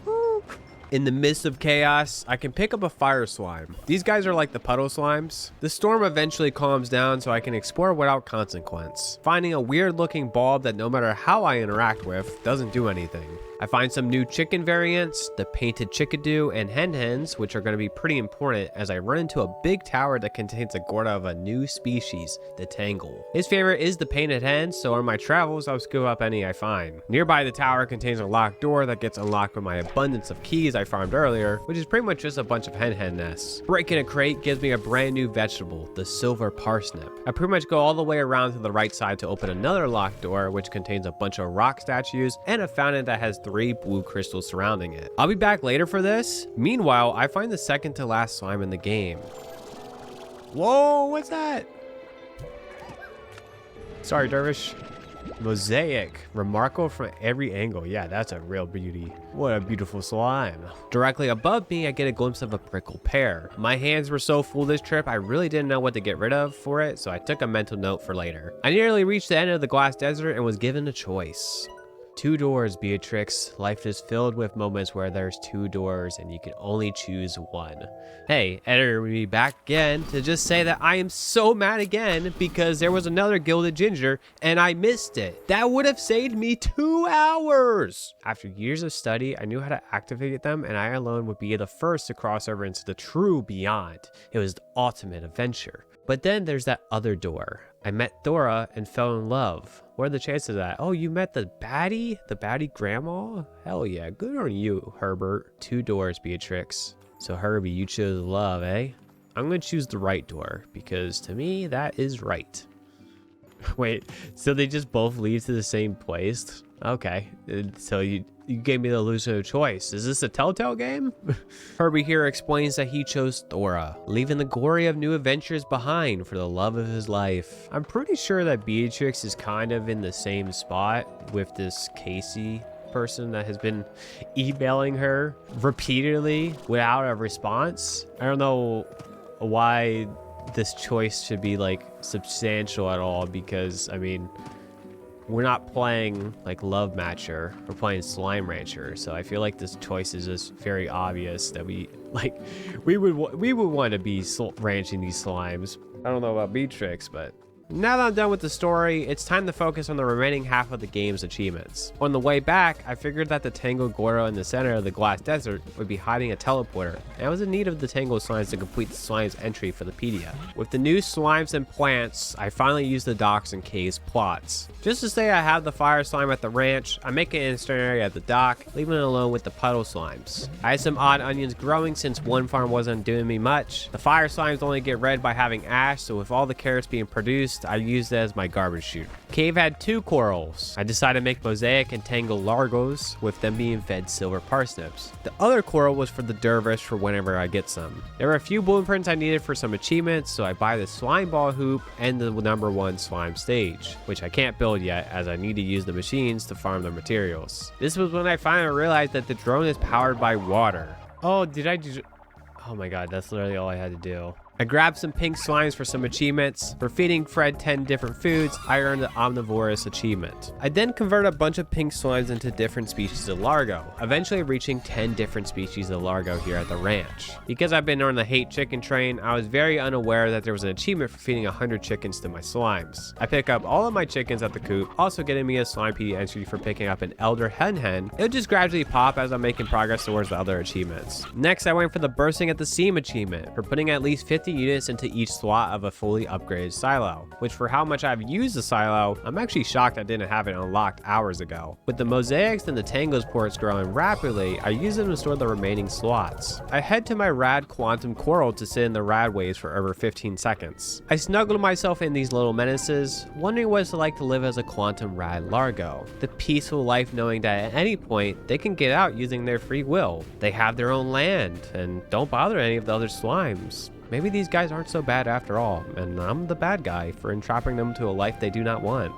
[SPEAKER 1] oh. In the midst of chaos, I can pick up a fire slime. These guys are like the puddle slimes. The storm eventually calms down so I can explore without consequence, finding a weird looking bulb that no matter how I interact with, doesn't do anything. I find some new chicken variants, the painted chickadee and hens, which are going to be pretty important as I run into a big tower that contains a Gorda of a new species, the Tangle. His favorite is the painted hens, so on my travels, I'll scoop up any I find. Nearby the tower contains a locked door that gets unlocked with my abundance of keys I farmed earlier, which is pretty much just a bunch of hen nests. Breaking a crate gives me a brand new vegetable, the silver parsnip. I pretty much go all the way around to the right side to open another locked door, which contains a bunch of rock statues and a fountain that has 3 blue crystals surrounding it. I'll be back later for this. Meanwhile, I find the second to last slime in the game. Whoa, what's that? Sorry, Dervish. Mosaic, remarkable from every angle. Yeah, that's a real beauty. What a beautiful slime. Directly above me, I get a glimpse of a prickle pear. My hands were so full this trip, I really didn't know what to get rid of for it, so I took a mental note for later. I nearly reached the end of the glass desert and was given a choice. 2 doors, Beatrix. Life is filled with moments where there's 2 doors and you can only choose one. Hey, editor, we back again to just say that I am so mad again because there was another gilded ginger and I missed it. That would have saved me 2 hours. After years of study, I knew how to activate them, and I alone would be the first to cross over into the true beyond. It was the ultimate adventure. But then there's that other door. I met Dora and fell in love. What are the chances of that? Oh, you met the baddie? The baddie grandma? Hell yeah, good on you, Herbert. 2 doors, Beatrix. So Herbie, you chose love, eh? I'm gonna choose the right door, because to me, that is right. Wait, so they just both lead to the same place? Okay, so you gave me the loser choice. Is this a Telltale game? Herbie here explains that he chose Thora, leaving the glory of new adventures behind for the love of his life. I'm pretty sure that Beatrix is kind of in the same spot with this Casey person that has been emailing her repeatedly without a response. I don't know why this choice should be like substantial at all, because I mean, we're not playing like Love Matcher, we're playing Slime Rancher, so I feel like this choice is just very obvious that we would want to be ranching these slimes. I don't know about Beatrix, but now that I'm done with the story, it's time to focus on the remaining half of the game's achievements. On the way back, I figured that the Tangled Gordo in the center of the glass desert would be hiding a teleporter, and I was in need of the Tangled slimes to complete the slime's entry for the pedia. With the new slimes and plants, I finally used the docks and caves plots. Just to say I have the fire slime at the ranch, I make an instant area at the dock, leaving it alone with the puddle slimes. I had some odd onions growing since one farm wasn't doing me much. The fire slimes only get red by having ash, so with all the carrots being produced, I used it as my garbage chute. Cave had 2 corals. I decided to make Mosaic and Tangle largos, with them being fed silver parsnips. The other coral was for the dervish for whenever I get some. There were a few blueprints I needed for some achievements, so I buy the slime ball hoop and the #1 slime stage, which I can't build yet as I need to use the machines to farm the materials. This was when I finally realized that the drone is powered by water. Oh, oh my god, that's literally all I had to do. I grabbed some pink slimes for some achievements. For feeding Fred 10 different foods, I earned the Omnivorous achievement. I then converted a bunch of pink slimes into different species of Largo, eventually reaching 10 different species of Largo here at the ranch. Because I've been on the hate chicken train, I was very unaware that there was an achievement for feeding 100 chickens to my slimes. I pick up all of my chickens at the coop, also getting me a slime PD entry for picking up an elder hen. It'll just gradually pop as I'm making progress towards the other achievements. Next, I went for the bursting at the seam achievement for putting at least 50 units into each slot of a fully upgraded silo, which for how much I've used the silo, I'm actually shocked I didn't have it unlocked hours ago. With the mosaics and the tangles ports growing rapidly, I use them to store the remaining slots. I head to my rad quantum coral to sit in the rad waves for over 15 seconds. I snuggle myself in these little menaces, wondering what it's like to live as a quantum rad largo. The peaceful life knowing that at any point, they can get out using their free will. They have their own land, and don't bother any of the other slimes. Maybe these guys aren't so bad after all, and I'm the bad guy for entrapping them to a life they do not want.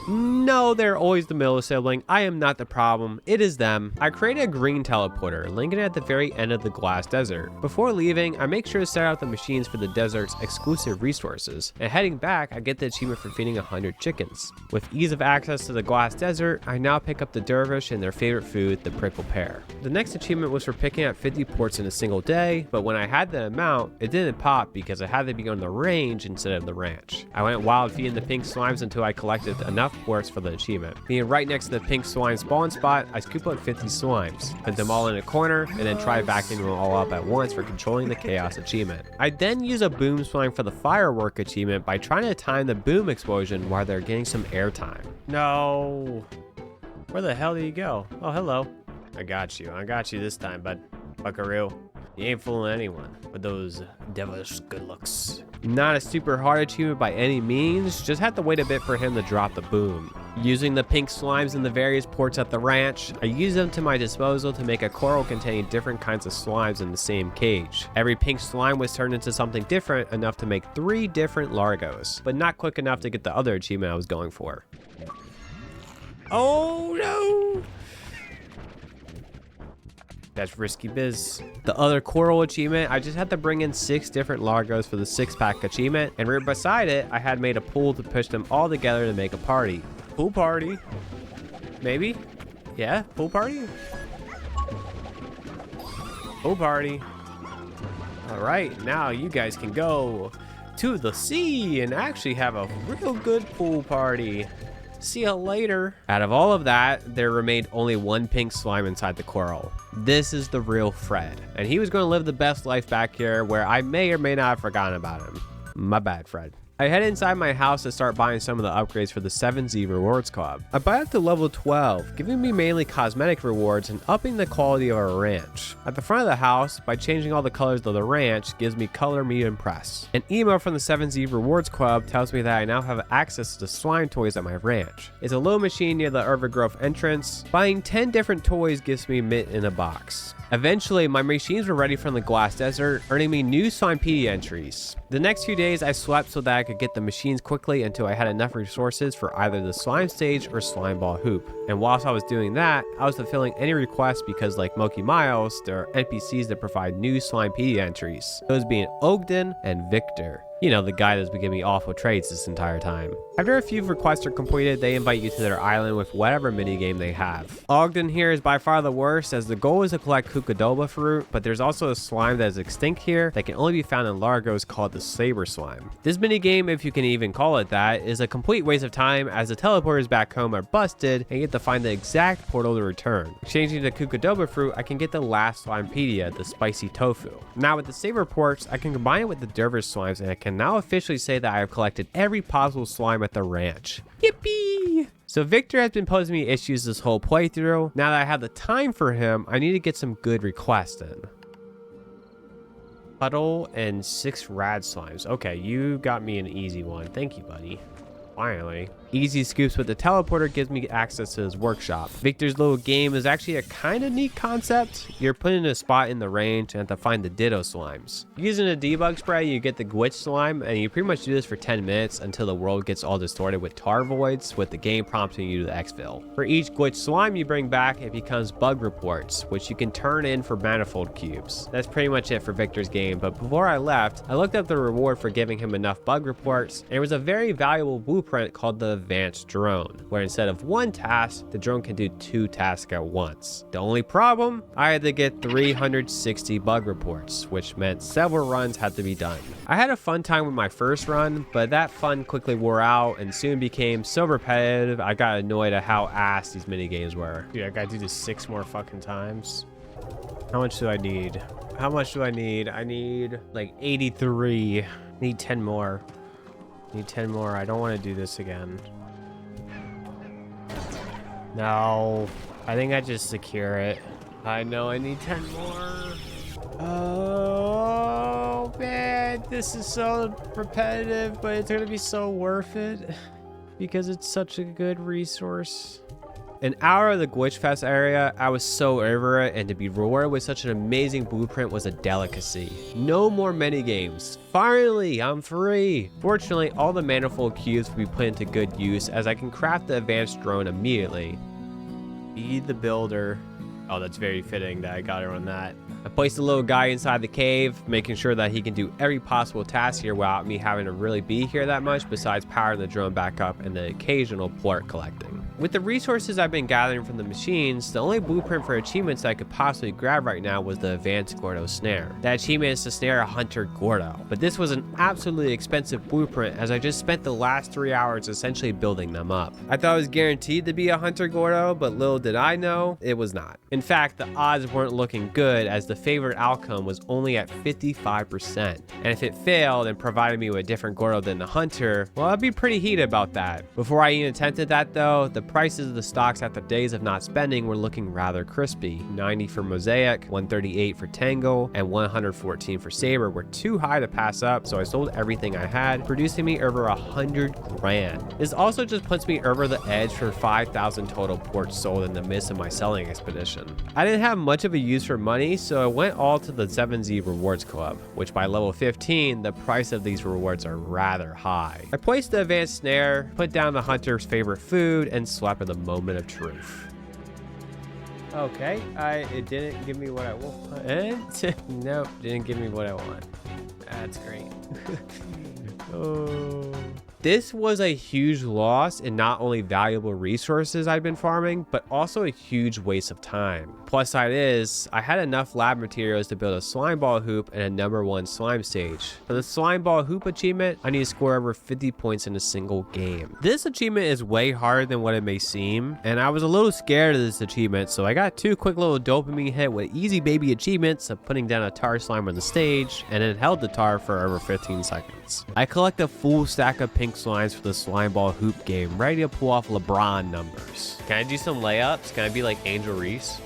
[SPEAKER 1] No, they're always the middle sibling. I am not the problem. It is them. I created a green teleporter, linking it at the very end of the glass desert. Before leaving, I make sure to set out the machines for the desert's exclusive resources, and heading back, I get the achievement for feeding 100 chickens. With ease of access to the glass desert, I now pick up the dervish and their favorite food, the prickle pear. The next achievement was for picking up 50 ports in a single day, but when I had the amount, it didn't pop because I had to be on the range instead of the ranch. I went wild feeding the pink slimes until I collected enough enough ports for the achievement. Being right next to the pink slime spawn spot, I scoop up 50 slimes, put them all in a corner, and then try vacuuming them all up at once for controlling the chaos achievement. I then use a boom slime for the firework achievement by trying to time the boom explosion while they're getting some airtime. No. Where the hell do you go? Oh, hello. I got you this time, bud. Buckaroo. You ain't fooling anyone with those devilish good looks. Not a super hard achievement by any means, just had to wait a bit for him to drop the boom. Using the pink slimes in the various ports at the ranch, I use them to my disposal to make a coral containing different kinds of slimes in the same cage. Every pink slime was turned into something different enough to make 3 different Largos, but not quick enough to get the other achievement I was going for. Oh no! That's risky biz. The other coral achievement, I just had to bring in 6 different Largos for the 6-pack achievement, and right beside it, I had made a pool to push them all together to make a party. Pool party? Maybe? Yeah, pool party? Pool party. All right, now you guys can go to the sea and actually have a real good pool party. See ya later. Out of all of that, there remained only 1 pink slime inside the coral. This is the real Fred, and he was going to live the best life back here where I may or may not have forgotten about him. My bad, Fred. I head inside my house to start buying some of the upgrades for the 7Z Rewards Club. I buy up to level 12, giving me mainly cosmetic rewards and upping the quality of our ranch. At the front of the house, by changing all the colors of the ranch, gives me color medium press. An email from the 7Z Rewards Club tells me that I now have access to slime toys at my ranch. It's a little machine near the Urban Grove entrance. Buying 10 different toys gives me mint in a box. Eventually, my machines were ready from the Glass Desert, earning me new Slimepedia entries. The next few days, I slept so that I could get the machines quickly until I had enough resources for either the slime stage or slime ball hoop. And whilst I was doing that, I was fulfilling any requests because, like Moki Miles, there are NPCs that provide new Slimepedia entries, those being Ogden and Victor. You know, the guy that's been giving me awful trades this entire time. After a few requests are completed, they invite you to their island with whatever minigame they have. Ogden here is by far the worst, as the goal is to collect Kukadoba fruit, but there's also a slime that is extinct here that can only be found in Largos called the Saber Slime. This minigame, if you can even call it that, is a complete waste of time as the teleporters back home are busted and you get to find the exact portal to return. Changing to Kukadoba fruit, I can get the last Slimepedia, the spicy tofu. Now with the Saber ports, I can combine it with the Dervish slimes and I can now officially say that I have collected every possible slime at the ranch. Yippee! So Victor has been posing me issues this whole playthrough. Now that I have the time for him, I need to get some good requests in. Puddle and 6 rad slimes. Okay, you got me an easy one. Thank you, buddy. Finally. Easy scoops with the teleporter gives me access to his workshop. Victor's little game is actually a kind of neat concept. You're put in a spot in the range and have to find the Ditto slimes. Using a debug spray, you get the glitch slime, and you pretty much do this for 10 minutes until the world gets all distorted with tar voids, with the game prompting you to exfil. For each glitch slime you bring back, it becomes bug reports, which you can turn in for manifold cubes. That's pretty much it for Victor's game, but before I left, I looked up the reward for giving him enough bug reports, and it was a very valuable blueprint called the Advanced Drone, where instead of 1 task, the drone can do 2 tasks at once. The only problem, I had to get 360 bug reports, which meant several runs had to be done. I had a fun time with my first run, but that fun quickly wore out and soon became so repetitive, I got annoyed at how ass these minigames were. Dude, I gotta do this 6 more fucking times. How much do I need? How much do I need? I need like 83. I need 10 more. Need 10 more. I don't want to do this again. No. I think I just secure it. I know I need 10 more. Oh, man. This is so repetitive, but it's going to be so worth it because it's such a good resource. An hour of the Glitch Fest area, I was so over it, and to be rewarded with such an amazing blueprint was a delicacy. No more minigames. Finally, I'm free. Fortunately, all the manifold cubes will be put into good use as I can craft the advanced drone immediately. Be the builder. Oh, that's very fitting that I got her on that. I placed the little guy inside the cave, making sure that he can do every possible task here without me having to really be here that much, besides powering the drone back up and the occasional plort collecting. With the resources I've been gathering from the machines, the only blueprint for achievements I could possibly grab right now was the Advanced Gordo Snare. That achievement is to snare a hunter Gordo, but this was an absolutely expensive blueprint as I just spent the last 3 hours essentially building them up. I thought it was guaranteed to be a hunter Gordo, but little did I know, it was not. In fact, the odds weren't looking good as the favored outcome was only at 55%. And if it failed and provided me with a different Gordo than the hunter, well, I'd be pretty heated about that. Before I even attempted that though, the prices of the stocks after days of not spending were looking rather crispy. 90 for Mosaic, 138 for Tango, and 114 for Saber were too high to pass up, so I sold everything I had, producing me over 100 grand. This also just puts me over the edge for 5,000 total ports sold in the midst of my selling expedition. I didn't have much of a use for money, so I went all to the 7Z Rewards Club, which by level 15, the price of these rewards are rather high. I placed the advanced snare, put down the hunter's favorite food, and slept in the moment of truth. Okay, it didn't give me what I want. Nope, didn't give me what I want. That's great. Oh. This was a huge loss in not only valuable resources I'd been farming, but also a huge waste of time. Plus side is, I had enough lab materials to build a slime ball hoop and a number 1 slime stage. For the slime ball hoop achievement, I need to score over 50 points in a single game. This achievement is way harder than what it may seem, and I was a little scared of this achievement, so I got 2 quick little dopamine hit with easy baby achievements of putting down a tar slime on the stage, and then held the tar for over 15 seconds. I collect a full stack of pink slimes for the slime ball hoop game, ready to pull off LeBron numbers. Can I do some layups? Can I be like Angel Reese?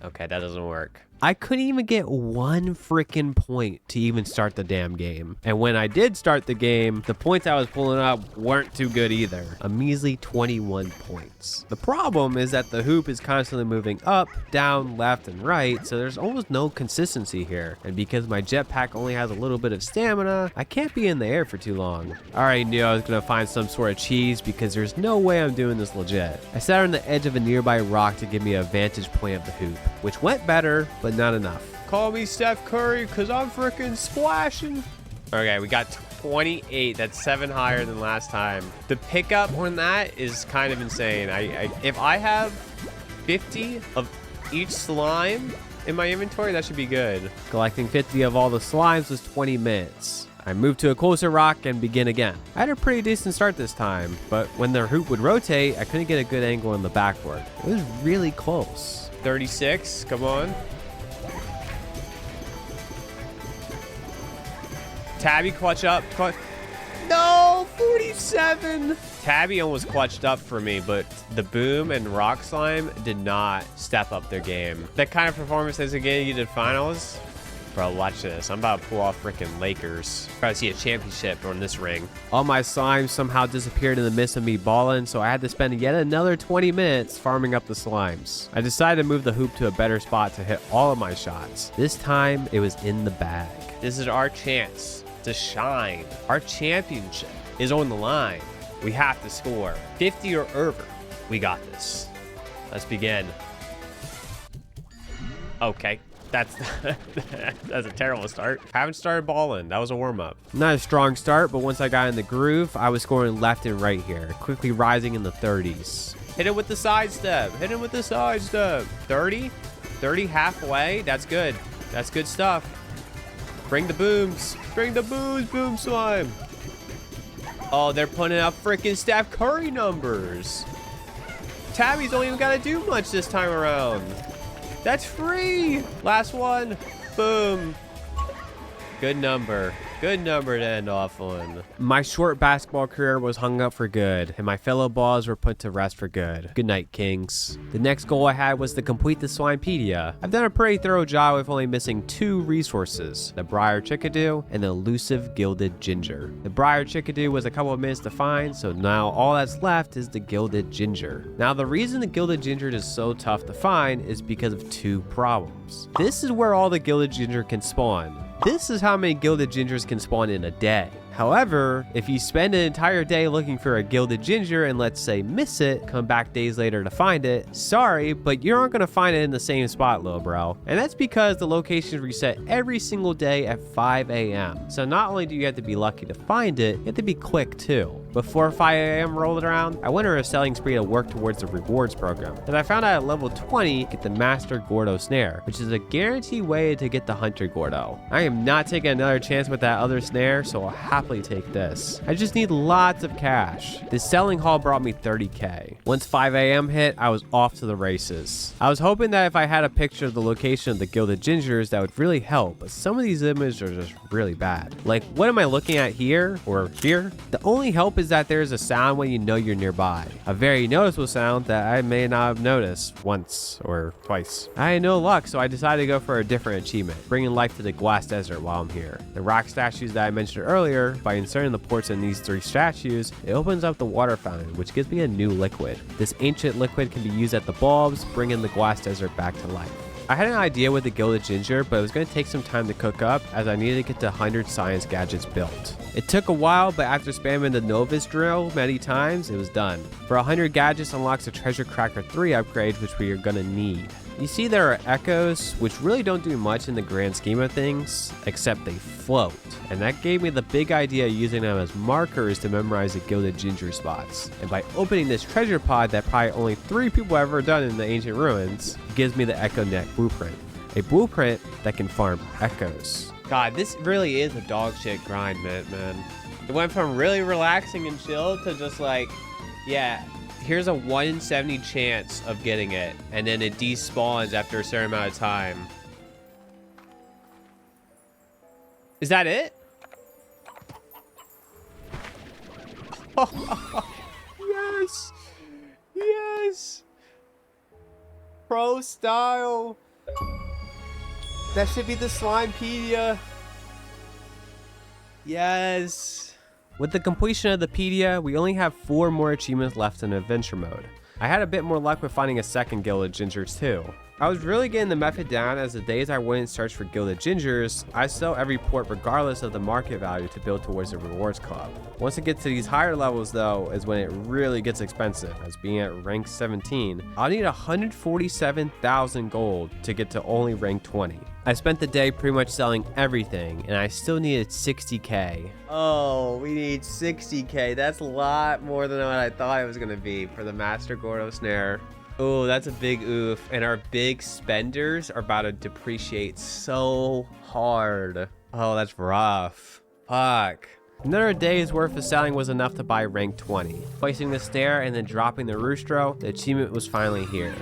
[SPEAKER 1] Okay, that doesn't work. I couldn't even get 1 freaking point to even start the damn game. And when I did start the game, the points I was pulling up weren't too good either. A measly 21 points. The problem is that the hoop is constantly moving up, down, left, and right, so there's almost no consistency here. And because my jetpack only has a little bit of stamina, I can't be in the air for too long. I already knew I was gonna find some sort of cheese because there's no way I'm doing this legit. I sat on the edge of a nearby rock to give me a vantage point of the hoop, which went better, but not enough. Call me Steph Curry because I'm freaking splashing. Okay, we got 28. That's 7 higher than last time. The pickup more than that is kind of insane. If I have 50 of each slime in my inventory, that should be good. Collecting 50 of all the slimes was 20 minutes. I moved to a closer rock and begin again. I had a pretty decent start this time, but when the hoop would rotate, I couldn't get a good angle in the backboard. It was really close. 36, come on. Tabby clutch up. No, 47. Tabby almost clutched up for me, but the Boom and Rock Slime did not step up their game. That kind of performance is again you did finals. Bro, watch this. I'm about to pull off freaking Lakers. Try to see a championship on this ring. All my slimes somehow disappeared in the midst of me balling, so I had to spend yet another 20 minutes farming up the slimes. I decided to move the hoop to a better spot to hit all of my shots. This time, it was in the bag. This is our chance to shine. Our championship is on the line. We have to score 50 or over. We got this. Let's begin. Okay. That's a terrible start. Haven't started balling. That was a warm-up. Not a strong start, but once I got in the groove, I was scoring left and right here, quickly rising in the 30s. Hit it with the sidestep. Hit it with the sidestep. 30? 30 halfway? That's good. That's good stuff. Bring the booms. Bring the booms, Boom Slime. Oh, they're putting up freaking Steph Curry numbers. Tabby's don't even got to do much this time around. That's free. Last one. Boom. Good number. Good number to end off on. My short basketball career was hung up for good, and my fellow balls were put to rest for good. Good night, Kings. The next goal I had was to complete the Slimepedia. I've done a pretty thorough job with only missing 2 resources, the Briar Chickadee and the elusive Gilded Ginger. The Briar Chickadee was a couple of minutes to find, so now all that's left is the Gilded Ginger. Now, the reason the Gilded Ginger is so tough to find is because of 2 problems. This is where all the Gilded Ginger can spawn. This is how many Gilded Gingers can spawn in a day. However, if you spend an entire day looking for a gilded ginger and let's say miss it, come back days later to find it, sorry, but you aren't going to find it in the same spot, little bro. And that's because the locations reset every single day at 5 a.m. So not only do you have to be lucky to find it, you have to be quick too. Before 5 a.m. rolled around, I went on a selling spree to work towards the rewards program. And I found out at level 20, get the Master Gordo Snare, which is a guaranteed way to get the Hunter Gordo. I am not taking another chance with that other snare, so I'll happily take this. I just need lots of cash. This selling haul brought me 30k. Once 5 a.m. hit, I was off to the races. I was hoping that if I had a picture of the location of the gilded gingers, that would really help, but some of these images are just really bad. Like, what am I looking at here or here? The only help is that there's a sound when you know you're nearby. A very noticeable sound that I may not have noticed once or twice. I had no luck, so I decided to go for a different achievement, bringing life to the glass desert while I'm here. The rock statues that I mentioned earlier, by inserting the ports in these 3 statues, it opens up the water fountain, which gives me a new liquid. This ancient liquid can be used at the bulbs, bringing the glass desert back to life. I had an idea with the gilded ginger, but it was going to take some time to cook up as I needed to get the 100 science gadgets built. It took a while, but after spamming the Novus drill many times, it was done. For 100 gadgets unlocks a Treasure Cracker 3 upgrade, which we are going to need. You see there are echoes, which really don't do much in the grand scheme of things, except they float. And that gave me the big idea of using them as markers to memorize the gilded ginger spots. And by opening this treasure pod that probably only 3 people have ever done in the ancient ruins, it gives me the Echo Net blueprint. A blueprint that can farm echoes. God, this really is a dog shit grind, man. It went from really relaxing and chill to just like, yeah, here's a 1 in 70 chance of getting it, and then it despawns after a certain amount of time. Is that it? Yes! Yes! Pro style! That should be the Slimepedia. Yes! With the completion of the pedia, we only have 4 more achievements left in adventure mode. I had a bit more luck with finding a second gilded ginger too. I was really getting the method down as the days I wouldn't search for gilded gingers, I sell every port regardless of the market value to build towards the rewards club. Once it gets to these higher levels though, is when it really gets expensive, as being at rank 17, I'll need 147,000 gold to get to only rank 20. I spent the day pretty much selling everything, and I still needed 60k. Oh, we need 60k. That's a lot more than what I thought it was gonna be for the Master Gordo Snare. Oh, that's a big oof. And our big spenders are about to depreciate so hard. Oh, that's rough. Fuck. Another day's worth of selling was enough to buy rank 20. Placing the snare and then dropping the roostro, the achievement was finally here.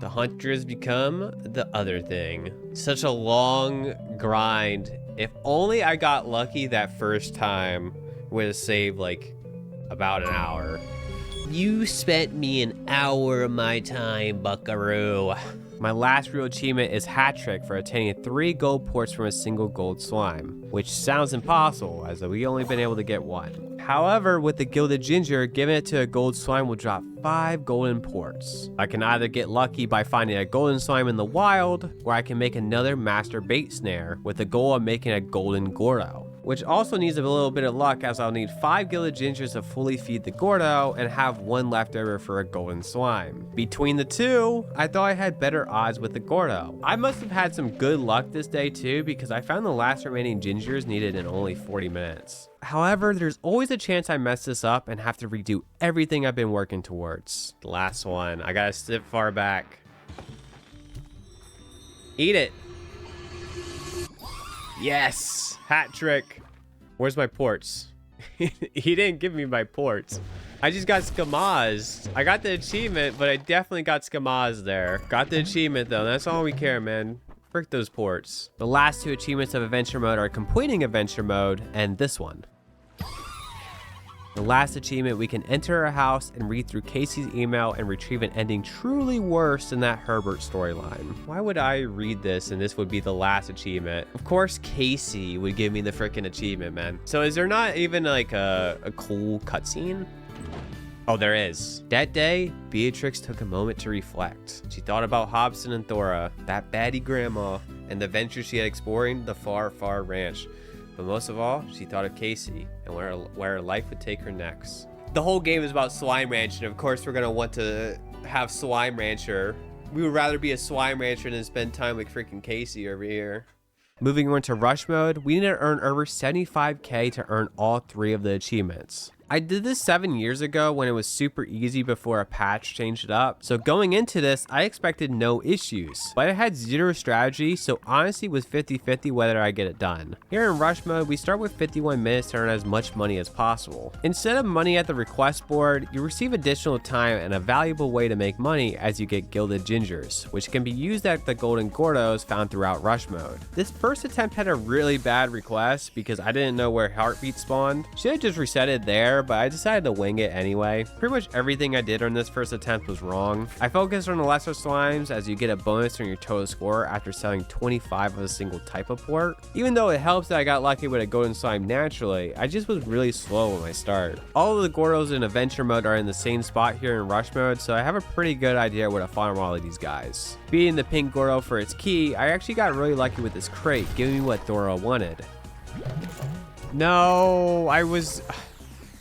[SPEAKER 1] The hunter has become the other thing. Such a long grind. If only I got lucky that first time, would have saved like about an hour. You spent me an hour of my time, buckaroo. My last real achievement is hat trick for attaining 3 gold ports from a single gold slime, which sounds impossible as we only been able to get 1. However, with the gilded ginger, giving it to a gold slime will drop 5 golden ports. I can either get lucky by finding a golden slime in the wild, or I can make another master bait snare with the goal of making a golden Gordo, which also needs a little bit of luck as I'll need 5 gilded gingers to fully feed the Gordo and have 1 left over for a golden slime. Between the two, I thought I had better odds with the Gordo. I must have had some good luck this day too, because I found the last remaining gingers needed in only 40 minutes. However, there's always a chance I mess this up and have to redo everything I've been working towards. The last one, I gotta sit far back. Eat it. Yes, hat trick. Where's my ports? He didn't give me my ports. I just got skamazed. I got the achievement, but I definitely got skamazed there. Got the achievement though, that's all we care, man. Frick those ports. The last 2 achievements of adventure mode are completing adventure mode and this one. The last achievement, we can enter a house and read through Casey's email and retrieve an ending truly worse than that Herbert storyline. Why would I read this and this would be the last achievement? Of course Casey would give me the frickin' achievement, man. So is there not even like a cool cutscene? Oh, there is. That day, Beatrix took a moment to reflect. She thought about Hobson and Thora, that baddie grandma, and the adventures she had exploring the far, far ranch. But most of all, she thought of Casey and where her life would take her next. The whole game is about Slime Ranch, and of course we're gonna want to have Slime Rancher. We would rather be a Slime Rancher than spend time with freaking Casey over here. Moving on to Rush Mode, we need to earn over 75k to earn all 3 of the achievements. I did this 7 years ago when it was super easy before a patch changed it up. So going into this, I expected no issues, but I had 0 strategy, so honestly it was 50-50 whether I get it done. Here in Rush Mode, we start with 51 minutes to earn as much money as possible. Instead of money at the request board, you receive additional time and a valuable way to make money as you get Gilded Gingers, which can be used at the Golden Gordos found throughout Rush Mode. This first attempt had a really bad request because I didn't know where heartbeat spawned. Should have just reset it there, but I decided to wing it anyway. Pretty much everything I did on this first attempt was wrong. I focused on the lesser slimes as you get a bonus on your total score after selling 25 of a single type of port. Even though it helps that I got lucky with a golden slime naturally, I just was really slow when I start. All of the Gordos in Adventure Mode are in the same spot here in Rush Mode, so I have a pretty good idea where to farm all of these guys. Beating the pink Gordo for its key, I actually got really lucky with this crate, giving me what Dora wanted. No,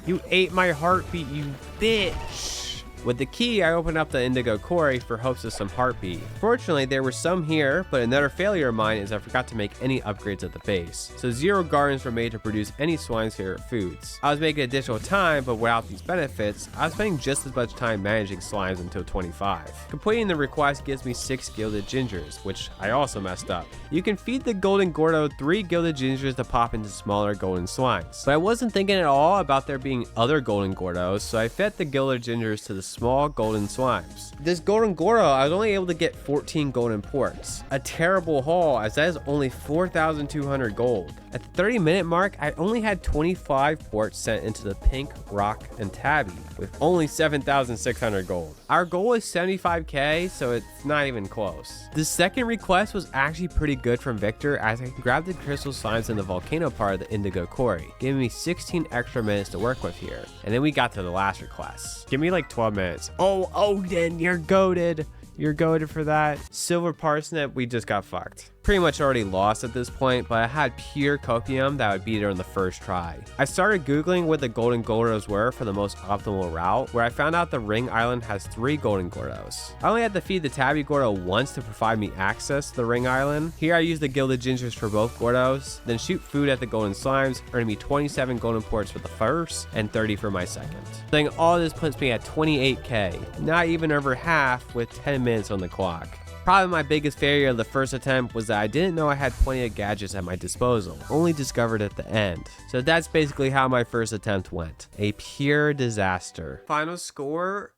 [SPEAKER 1] you ate my heartbeat, you bitch. With the key, I opened up the Indigo Quarry for hopes of some heartbeat. Fortunately, there were some here, but another failure of mine is I forgot to make any upgrades at the base. So 0 gardens were made to produce any swine's favorite foods. I was making additional time, but without these benefits, I was spending just as much time managing slimes until 25. Completing the request gives me 6 Gilded Gingers, which I also messed up. You can feed the Golden Gordo 3 Gilded Gingers to pop into smaller golden slimes. But I wasn't thinking at all about there being other Golden Gordos, so I fed the Gilded Gingers to the small golden slimes. This Golden Gordo, I was only able to get 14 golden ports. A terrible haul, as that is only 4,200 gold. At the 30-minute mark, I only had 25 ports sent into the Pink, Rock, and Tabby, with only 7,600 gold. Our goal is 75k, so it's not even close. The second request was actually pretty good from Victor, as I grabbed the crystal slimes in the volcano part of the Indigo Quarry, giving me 16 extra minutes to work with here. And then we got to the last request. Give me like 12 minutes. Oh, Odin, you're goated. You're goated for that. Silver Parsnip, we just got fucked. Pretty much already lost at this point, but I had pure copium that would beat it on the first try. I started googling what the Golden Gordos were for the most optimal route, where I found out the Ring Island has 3 Golden Gordos. I only had to feed the Tabby Gordo once to provide me access to the Ring Island. Here I used the Gilded Gingers for both Gordos, then shoot food at the Golden Slimes, earning me 27 golden ports for the first and 30 for my second. Then all this puts me at 28k, not even over half with 10 minutes on the clock. Probably my biggest failure of the first attempt was that I didn't know I had plenty of gadgets at my disposal, only discovered at the end. So that's basically how my first attempt went. A pure disaster. Final score,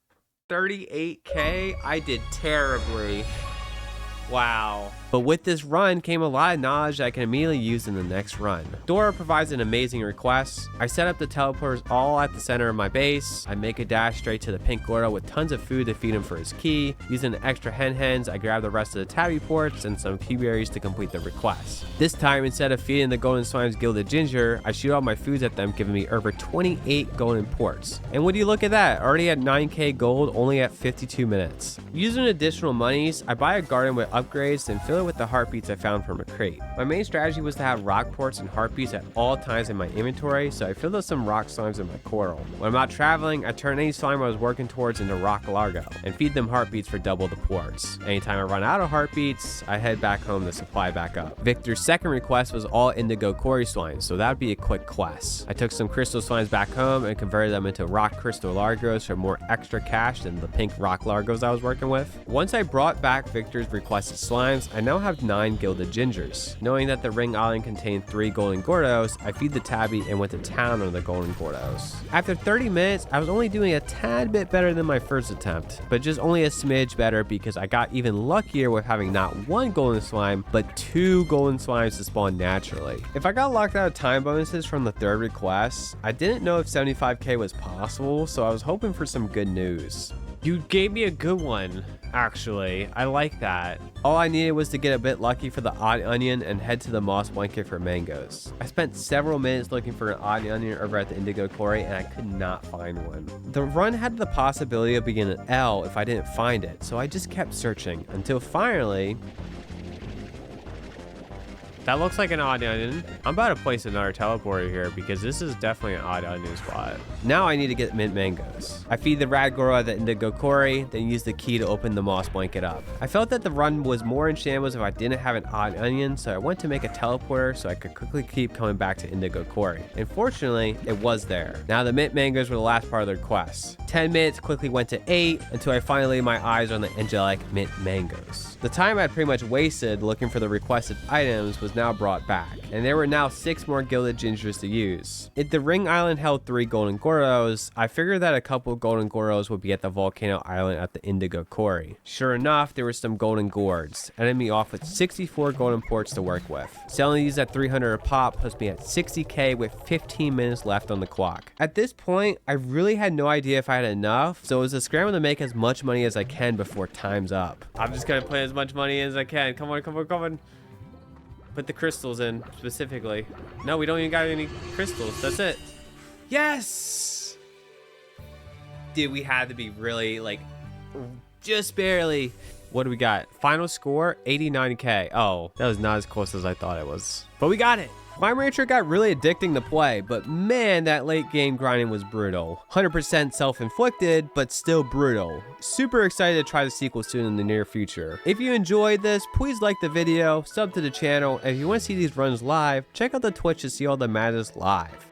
[SPEAKER 1] 38k. I did terribly. Wow. But with this run came a lot of knowledge that I can immediately use in the next run. Dora provides an amazing request. I set up the teleporters all at the center of my base. I make a dash straight to the Pink Gordo with tons of food to feed him for his key. Using the extra hens, I grab the rest of the Tabby ports and some key berries to complete the request. This time, instead of feeding the Golden Slime's Gilded Ginger, I shoot all my foods at them, giving me over 28 golden ports. And would you look at that? Already at 9k gold, only at 52 minutes. Using additional monies, I buy a garden with upgrades and fill it with the heartbeats I found from a crate. My main strategy was to have rock ports and heartbeats at all times in my inventory, so I filled up some rock slimes in my coral. When I'm out traveling, I turn any slime I was working towards into rock largo and feed them heartbeats for double the ports. Anytime I run out of heartbeats, I head back home to supply back up. Victor's second request was all Indigo Quarry slimes, so that would be a quick quest. I took some crystal slimes back home and converted them into rock crystal largos for more extra cash than the pink rock largos I was working with. Once I brought back Victor's requested slimes, I now have 9 Gilded Gingers. Knowing that the Ring Island contained 3 Golden Gordos, I feed the Tabby and went to town on the Golden Gordos. After 30 minutes, I was only doing a tad bit better than my first attempt, but just only a smidge better because I got even luckier with having not 1 golden slime, but 2 golden slimes to spawn naturally. If I got locked out of time bonuses from the third request, I didn't know if 75k was possible, so I was hoping for some good news. You gave me a good one, actually. I like that. All I needed was to get a bit lucky for the odd onion and head to the moss blanket for mangoes. I spent several minutes looking for an odd onion over at the Indigo Quarry and I could not find one. The run had the possibility of being an L if I didn't find it, so I just kept searching until finally... That looks like an odd onion. I'm about to place another teleporter here because this is definitely an odd onion spot. Now I need to get mint mangoes. I feed the Radgoro the indigo quarry, then use the key to open the moss blanket up. I felt that the run was more in shambles if I didn't have an odd onion, so I went to make a teleporter so I could quickly keep coming back to indigo quarry. And fortunately, it was there. Now the mint mangoes were the last part of their quest. 10 minutes quickly went to 8 until I finally laid my eyes on the angelic mint mangoes. The time I'd pretty much wasted looking for the requested items was now brought back, and there were now 6 more gilded gingers to use. If the ring island held 3 golden goros, I figured that a couple of golden goros would be at the volcano island at the indigo quarry. Sure enough, there were some golden gourds, ending me off with 64 golden ports to work with. Selling these at 300 a pop puts me at 60k with 15 minutes left on the clock. At this point, I really had no idea if I had enough, so it was a scramble to make as much money as I can before time's up. I'm just gonna put as much money as I can. Come on, come on, come on. Put the crystals in, specifically. No, we don't even got any crystals. That's it. Yes! Dude, we had to be really, like, just barely. What do we got? Final score, 89k. Oh, that was not as close as I thought it was. But we got it. Climb Rancher got really addicting to play, but man, that late game grinding was brutal. 100% self-inflicted, but still brutal. Super excited to try the sequel soon in the near future. If you enjoyed this, please like the video, sub to the channel, and if you want to see these runs live, check out the Twitch to see all the madness live.